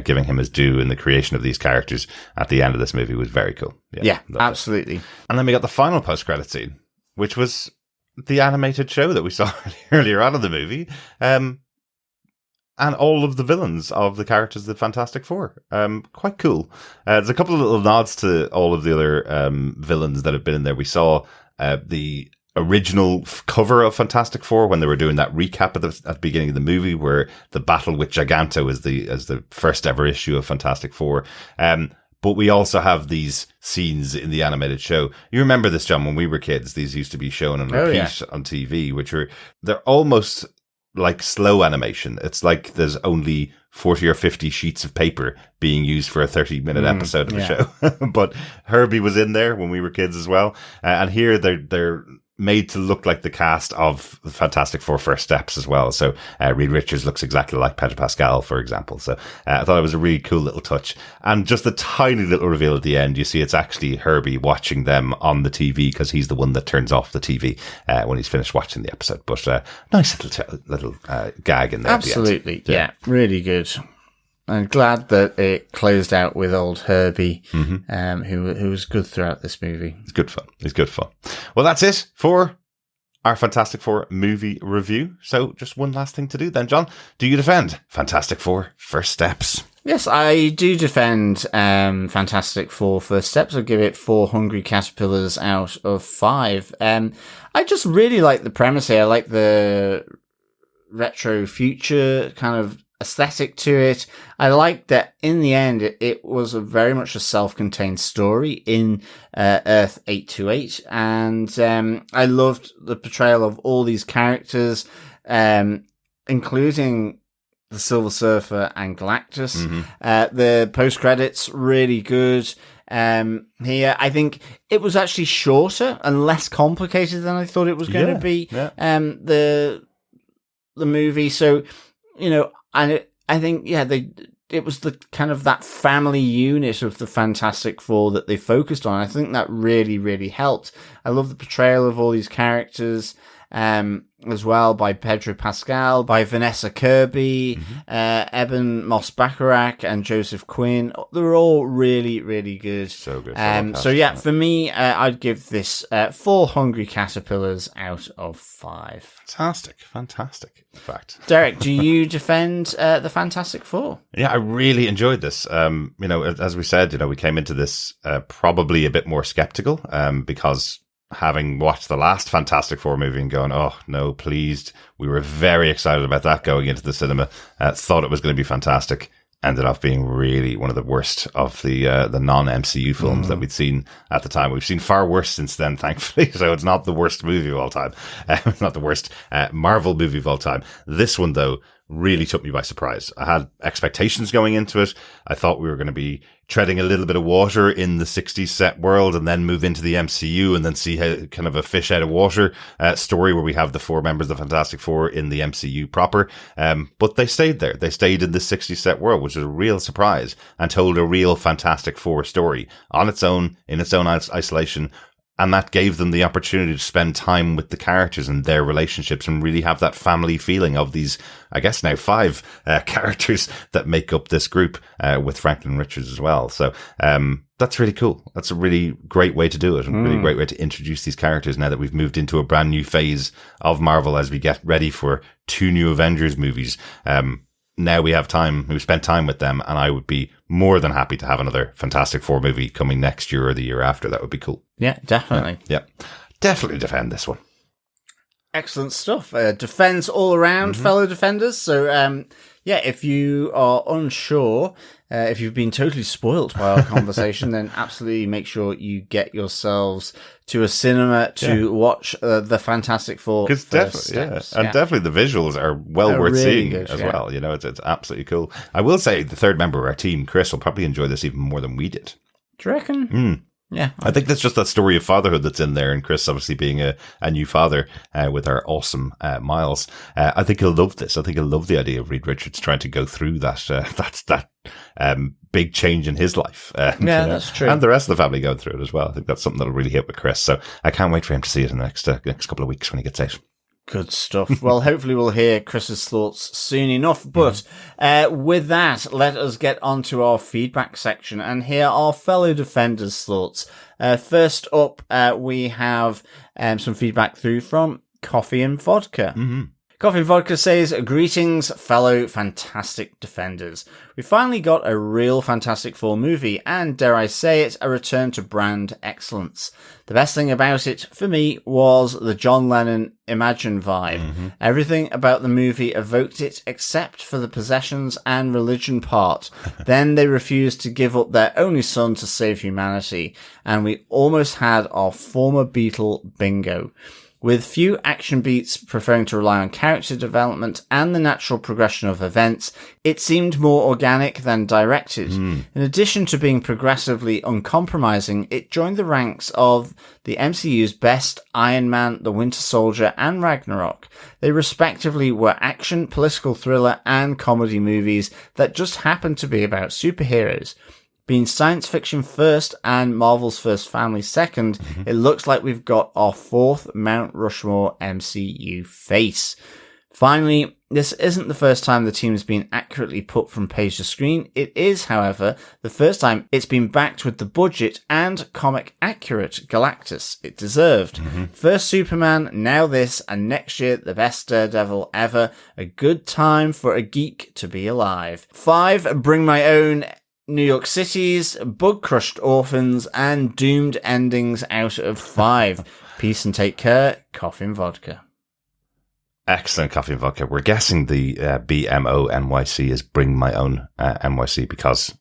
giving him his due in the creation of these characters at the end of this movie was very cool. Yeah, absolutely. And then we got the final post-credit scene, which was the animated show that we saw earlier on in the movie. And all of the villains of the characters of the Fantastic Four. Quite cool. There's a couple of little nods to all of the other villains that have been in there. We saw the original cover of Fantastic Four when they were doing that recap at the beginning of the movie, where the battle with Giganto is the first ever issue of Fantastic Four. But we also have these scenes in the animated show. You remember this, John, when we were kids, these used to be shown on repeat on TV, they're almost like slow animation. It's like there's only 40 or 50 sheets of paper being used for a 30-minute episode of a show. But Herbie was in there when we were kids as well. And here they're made to look like the cast of the Fantastic Four First Steps as well. So Reed Richards looks exactly like Pedro Pascal, for example. So I thought it was a really cool little touch. And just a tiny little reveal at the end, you see it's actually Herbie watching them on the TV, because he's the one that turns off the TV when he's finished watching the episode. But nice little gag in there. Absolutely. Yeah, really good. I'm glad that it closed out with old Herbie, who was good throughout this movie. It's good fun. It's good fun. Well, that's it for our Fantastic Four movie review. So just one last thing to do then, John. Do you defend Fantastic Four First Steps? Yes, I do defend Fantastic Four First Steps. I'll give it 4 hungry caterpillars out of 5. I just really like the premise here. I like the retro future kind of aesthetic to it. I like that in the end it was very much a self-contained story in Earth 828, and I loved the portrayal of all these characters, including the Silver Surfer and Galactus. The post-credits really good. Here, I think it was actually shorter and less complicated than I thought it was going to be. The movie, so and I think, it was the kind of that family unit of the Fantastic Four that they focused on. I think that really, really helped. I love the portrayal of all these characters, as well, by Pedro Pascal, by Vanessa Kirby, Eben Moss-Bacharach, and Joseph Quinn. They were all really, really good. So good. For me, I'd give this 4 hungry caterpillars out of 5. Fantastic. In fact, Derek, do you defend the Fantastic Four? Yeah, I really enjoyed this. As we said, we came into this probably a bit more skeptical, because having watched the last Fantastic Four movie and going, oh no, pleased. We were very excited about that going into the cinema. Thought it was going to be fantastic. Ended up being really one of the worst of the non-MCU films that we'd seen at the time. We've seen far worse since then, thankfully. So it's not the worst movie of all time. It's not the worst Marvel movie of all time. This one, though, really took me by surprise. I had expectations going into it. I thought we were going to be treading a little bit of water in the 60s set world and then move into the MCU and then see how kind of a fish out of water story where we have the 4 members of the Fantastic Four in the MCU proper. But they stayed there. They stayed in the 60s set world, which was a real surprise, and told a real Fantastic Four story on its own, in its own isolation. And that gave them the opportunity to spend time with the characters and their relationships and really have that family feeling of these, I guess now 5 characters that make up this group, with Franklin Richards as well. So, that's really cool. That's a really great way to do it, and a really great way to introduce these characters now that we've moved into a brand new phase of Marvel as we get ready for 2 new Avengers movies. Now we have time, we've spent time with them, and I would be more than happy to have another Fantastic Four movie coming next year or the year after. That would be cool. Yeah, definitely. Yeah. Definitely defend this one. Excellent stuff. Defense all around, fellow defenders. So, if you are unsure, if you've been totally spoilt by our conversation, then absolutely make sure you get yourselves to a cinema to watch the Fantastic Four. Because definitely the visuals are worth really seeing good, as well. It's absolutely cool. I will say the third member of our team, Chris, will probably enjoy this even more than we did. Do you reckon? Yeah. I think that's just that story of fatherhood that's in there, and Chris obviously being a new father with our awesome Miles. I think he'll love this. I think he'll love the idea of Reed Richards trying to go through that big change in his life. That's true. And the rest of the family going through it as well. I think that's something that'll really hit with Chris. So I can't wait for him to see it in the next couple of weeks when he gets out. Good stuff. Well, hopefully we'll hear Chris's thoughts soon enough. But with that, let us get on to our feedback section and hear our fellow defenders' thoughts. First up, we have some feedback through from Coffee and Vodka. Coffee Vodka says, greetings, fellow Fantastic Defenders. We finally got a real Fantastic Four movie, and dare I say it, a return to brand excellence. The best thing about it, for me, was the John Lennon Imagine vibe. Mm-hmm. Everything about the movie evoked it, except for the possessions and religion part. Then they refused to give up their only son to save humanity, and we almost had our former Beatle bingo. With few action beats preferring to rely on character development and the natural progression of events, it seemed more organic than directed. In addition to being progressively uncompromising, it joined the ranks of the MCU's best Iron Man, The Winter Soldier, and Ragnarok. They respectively were action, political thriller, and comedy movies that just happened to be about superheroes. Being science fiction first and Marvel's first family second, it looks like we've got our fourth Mount Rushmore MCU face. Finally, this isn't the first time the team has been accurately put from page to screen. It is, however, the first time it's been backed with the budget and comic accurate Galactus it deserved. First Superman, now this, and next year the best Daredevil ever. A good time for a geek to be alive. 5, Bring My Own New York Cities, bug-crushed orphans, and doomed endings out of 5. Peace and take care. Coffee and vodka. Excellent Coffee and Vodka. We're guessing the BMO NYC is Bring My Own NYC because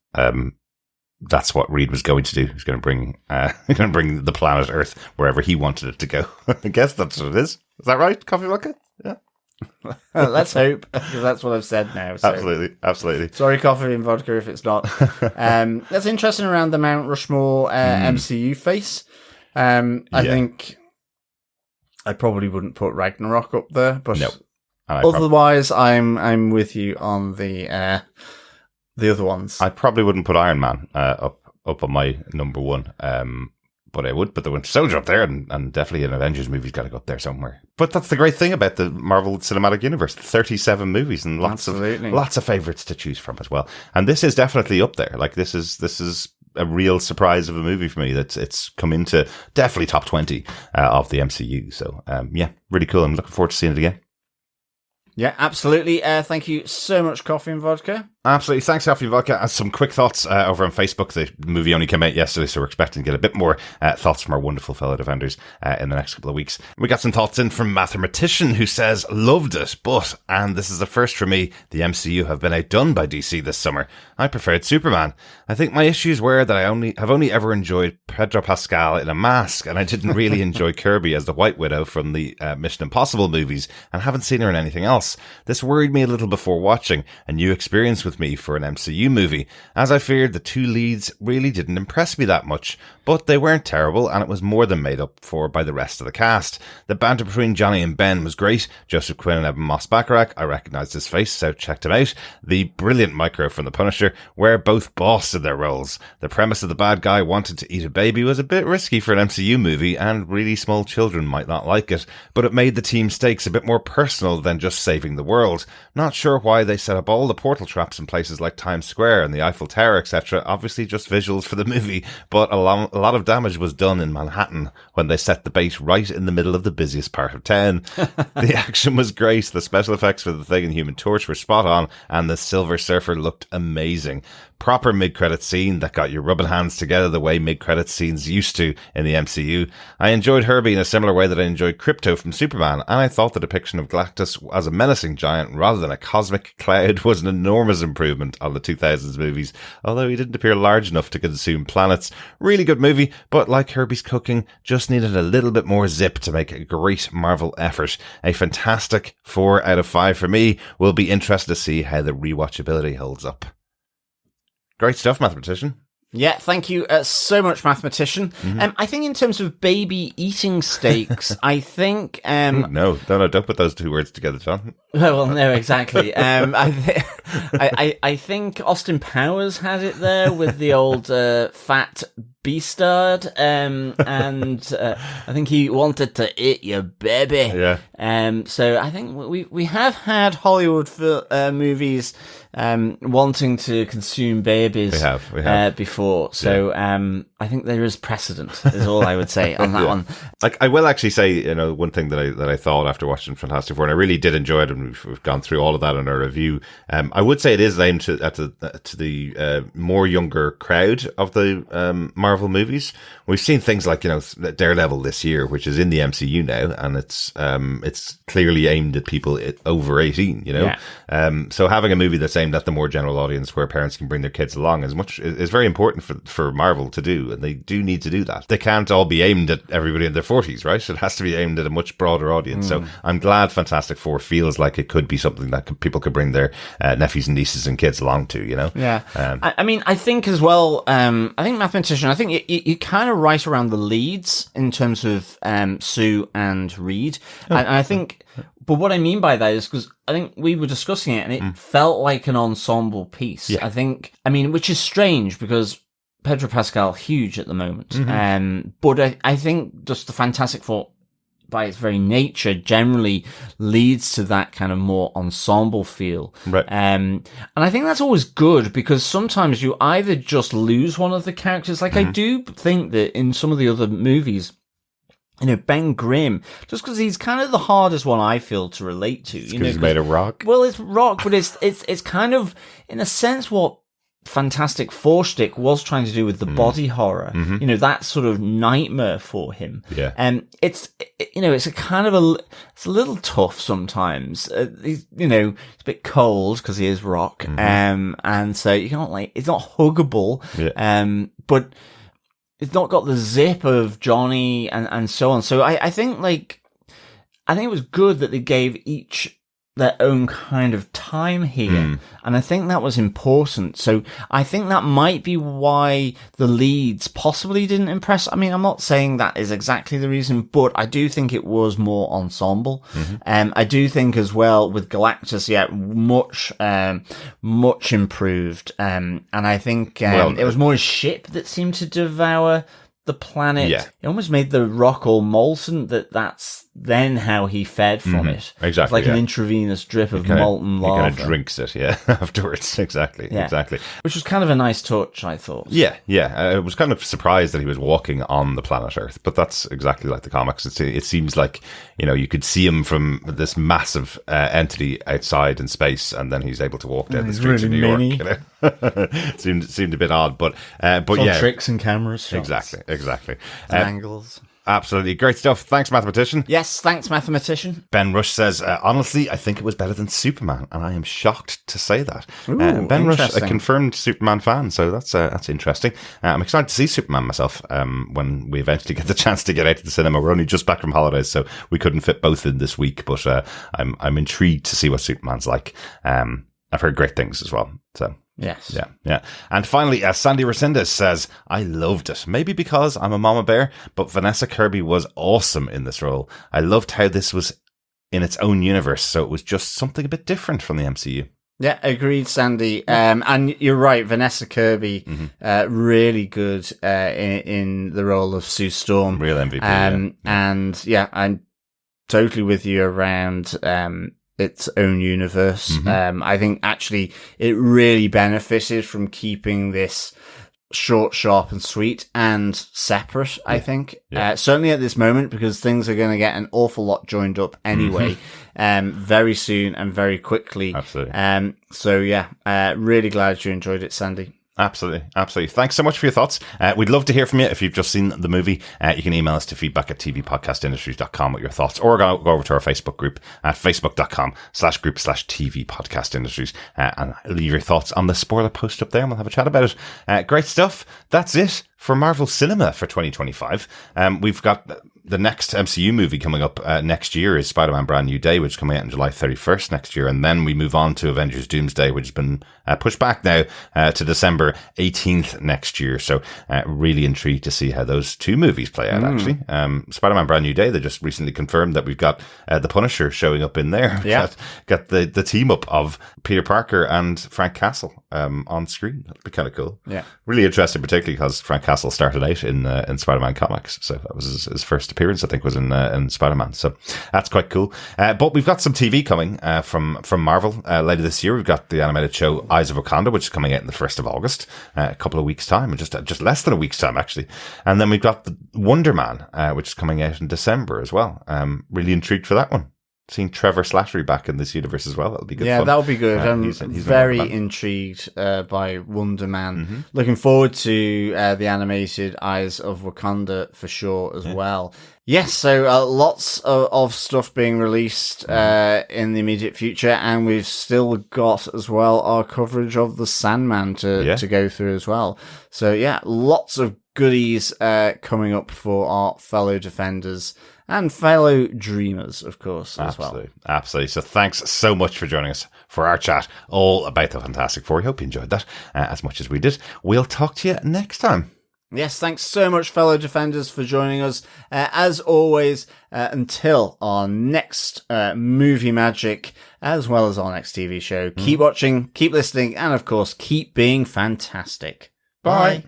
that's what Reed was going to do. He's going to bring the planet Earth wherever he wanted it to go. I guess that's what it is. Is that right, Coffee and Vodka? Yeah. Let's hope, because that's what I've said now. So. Absolutely. Sorry, Coffee and Vodka, if it's not. That's interesting around the Mount Rushmore MCU face. I think I probably wouldn't put Ragnarok up there, but no. Otherwise, I'm with you on the other ones. I probably wouldn't put Iron Man up on my number one. But I would put the Winter Soldier up there, and definitely an Avengers movie's got to go up there somewhere. But that's the great thing about the Marvel Cinematic Universe: 37 movies and lots of favorites to choose from as well. And this is definitely up there. Like this is a real surprise of a movie for me. It's come into definitely top 20 of the MCU. So really cool. I'm looking forward to seeing it again. Yeah, absolutely. Thank you so much, Coffee and Vodka. Absolutely. Thanks, Coffee and Vodka. Some quick thoughts over on Facebook. The movie only came out yesterday, so we're expecting to get a bit more thoughts from our wonderful fellow defenders in the next couple of weeks. We got some thoughts in from Mathematician, who says, loved it, but, and this is the first for me, the MCU have been outdone by DC this summer. I preferred Superman. I think my issues were that I have only ever enjoyed Pedro Pascal in a mask, and I didn't really enjoy Kirby as the White Widow from the Mission Impossible movies, and haven't seen her in anything else. This worried me a little before watching a new experience with me for an MCU movie, as I feared the two leads really didn't impress me that much, but they weren't terrible, and it was more than made up for by the rest of the cast. The banter between Johnny and Ben was great. Joseph Quinn and Evan Moss-Bacharach, I recognised his face, so checked him out. The brilliant Micro from The Punisher were both boss in their roles. The premise of the bad guy wanted to eat a baby was a bit risky for an MCU movie, and really small children might not like it, but it made the team stakes a bit more personal than just saving the world. Not sure why they set up all the portal traps in places like Times Square and the Eiffel Tower, etc. Obviously just visuals for the movie, but a lot of damage was done in Manhattan when they set the bait right in the middle of the busiest part of town. The action was great, the special effects for the Thing and Human Torch were spot on, and the Silver Surfer looked amazing. Proper mid-credit scene that got you rubbing hands together the way mid-credit scenes used to in the MCU. I enjoyed Herbie in a similar way that I enjoyed Crypto from Superman, and I thought the depiction of Galactus as a menacing giant rather than a cosmic cloud was an enormous improvement on the 2000s movies, although he didn't appear large enough to consume planets. Really good movie, but like Herbie's cooking, just needed a little bit more zip to make a great Marvel effort. A fantastic 4 out of 5 for me. We'll be interested to see how the rewatchability holds up. Great stuff, Mathematician. Yeah, thank you so much, Mathematician. Mm-hmm. I think in terms of baby eating steaks, I think... No, don't put those two words together, John. Well, no, exactly. I think Austin Powers had it there with the old fat beastard, and I think he wanted to eat your baby. Yeah. So I think we have had Hollywood movies wanting to consume babies. We have before. So I think there is precedent, is all I would say on that one. Like, I will actually say, one thing that I thought after watching Fantastic Four, and I really did enjoy it, and we've gone through all of that in our review. I would say it is aimed to the more younger crowd of the Marvel movies. We've seen things like, Daredevil this year, which is in the MCU now, and it's clearly aimed at people over 18, So having a movie that's aimed at the more general audience where parents can bring their kids along is very important for Marvel to do, and they do need to do that. They can't all be aimed at everybody in their 40s, right? It has to be aimed at a much broader audience. So I'm glad Fantastic Four feels like it could be something that people could bring their nephews and nieces and kids along to, Yeah. I think as well, I think Mathematician, I think you kind of right around the leads in terms of Sue and Reed. And I think, but what I mean by that is because I think we were discussing it and it felt like an ensemble piece. Yeah. Which is strange because Pedro Pascal, huge at the moment. But I think just the Fantastic Four, by its very nature, generally leads to that kind of more ensemble feel. Right. And I think that's always good because sometimes you either just lose one of the characters. Like I do think that in some of the other movies, Ben Grimm, just because he's kind of the hardest one I feel to relate to. Because he's made of rock. Well, it's rock, but it's kind of, in a sense, what Fantastic Four shtick was trying to do with the body horror, that sort of nightmare for him. Yeah. And it's a kind of it's a little tough sometimes. He's a bit cold because he is rock. And so you can't it's not huggable. Yeah. But it's not got the zip of Johnny and so on. So I think it was good that they gave each their own kind of time here. And I think that was important. So I think that might be why the leads possibly didn't impress. I mean, I'm not saying that is exactly the reason, but I do think it was more ensemble. I do think as well with Galactus, much improved. And I think it was more his ship that seemed to devour the planet. Yeah. It almost made the rock all molten. That's then how he fed from it. Exactly. Like an intravenous drip of molten lava. He kind of drinks it, afterwards. Exactly. Which was kind of a nice touch, I thought. Yeah. I was kind of surprised that he was walking on the planet Earth, but that's exactly like the comics. It seems like, you could see him from this massive entity outside in space, and then he's able to walk down the streets of New York. Seemed a bit odd, but yeah. Tricks and cameras. Exactly. Angles. Absolutely. Great stuff. Thanks, Mathematician. Yes, thanks, Mathematician. Ben Rush says, honestly, I think it was better than Superman, and I am shocked to say that. Ooh, Ben Rush, a confirmed Superman fan, so that's interesting. I'm excited to see Superman myself when we eventually get the chance to get out to the cinema. We're only just back from holidays, so we couldn't fit both in this week, but I'm intrigued to see what Superman's like. I've heard great things as well, so... Yes. Yeah. And finally, Sandy Resendez says, I loved it. Maybe because I'm a mama bear, but Vanessa Kirby was awesome in this role. I loved how this was in its own universe, so it was just something a bit different from the MCU. Yeah, agreed, Sandy. And you're right, Vanessa Kirby, really good in the role of Sue Storm. Real MVP. And I'm totally with you around its own universe. I think actually it really benefited from keeping this short, sharp and sweet and separate, I think. Certainly at this moment, because things are going to get an awful lot joined up anyway, very soon and very quickly. Absolutely. Really glad you enjoyed it, Sandy. Absolutely. Thanks so much for your thoughts. We'd love to hear from you. If you've just seen the movie, you can email us to feedback@tvpodcastindustries.com with your thoughts, or go over to our Facebook group at facebook.com/group/tvpodcastindustries and leave your thoughts on the spoiler post up there, and we'll have a chat about it. Great stuff. That's it for Marvel Cinema for 2025. We've got the next MCU movie coming up next year is Spider-Man Brand New Day, which is coming out on July 31st next year. And then we move on to Avengers Doomsday, which has been pushed back now to December 18th next year. So really intrigued to see how those two movies play out, actually. Spider-Man Brand New Day, they just recently confirmed that we've got the Punisher showing up in there. Yeah. Got the team up of Peter Parker and Frank Castle on screen. That'd be kind of cool. Yeah. Really interesting, particularly because Frank Castle started out in Spider-Man comics. So that was his first appearance, I think, was in Spider-Man. So that's quite cool. But we've got some TV coming from Marvel later this year. We've got the animated show Eyes of Wakanda, which is coming out on the 1st of August, a couple of weeks' time, just less than a week's time, actually. And then we've got the Wonder Man, which is coming out in December as well. Really intrigued for that one. Seeing Trevor Slattery back in this universe as well. That'll be good fun. Yeah, that'll be good. I'm he's very intrigued by Wonder Man. Mm-hmm. Looking forward to the animated Eyes of Wakanda for sure as well. Yes, so lots of stuff being released in the immediate future, and we've still got as well our coverage of the Sandman to go through as well. So yeah, lots of goodies coming up for our fellow defenders and fellow dreamers, of course, as well. Absolutely. So thanks so much for joining us for our chat all about the Fantastic Four. I hope you enjoyed that as much as we did. We'll talk to you next time. Yes, thanks so much, fellow defenders, for joining us. As always, until our next movie magic, as well as our next TV show, keep watching, keep listening, and of course, keep being fantastic. Bye.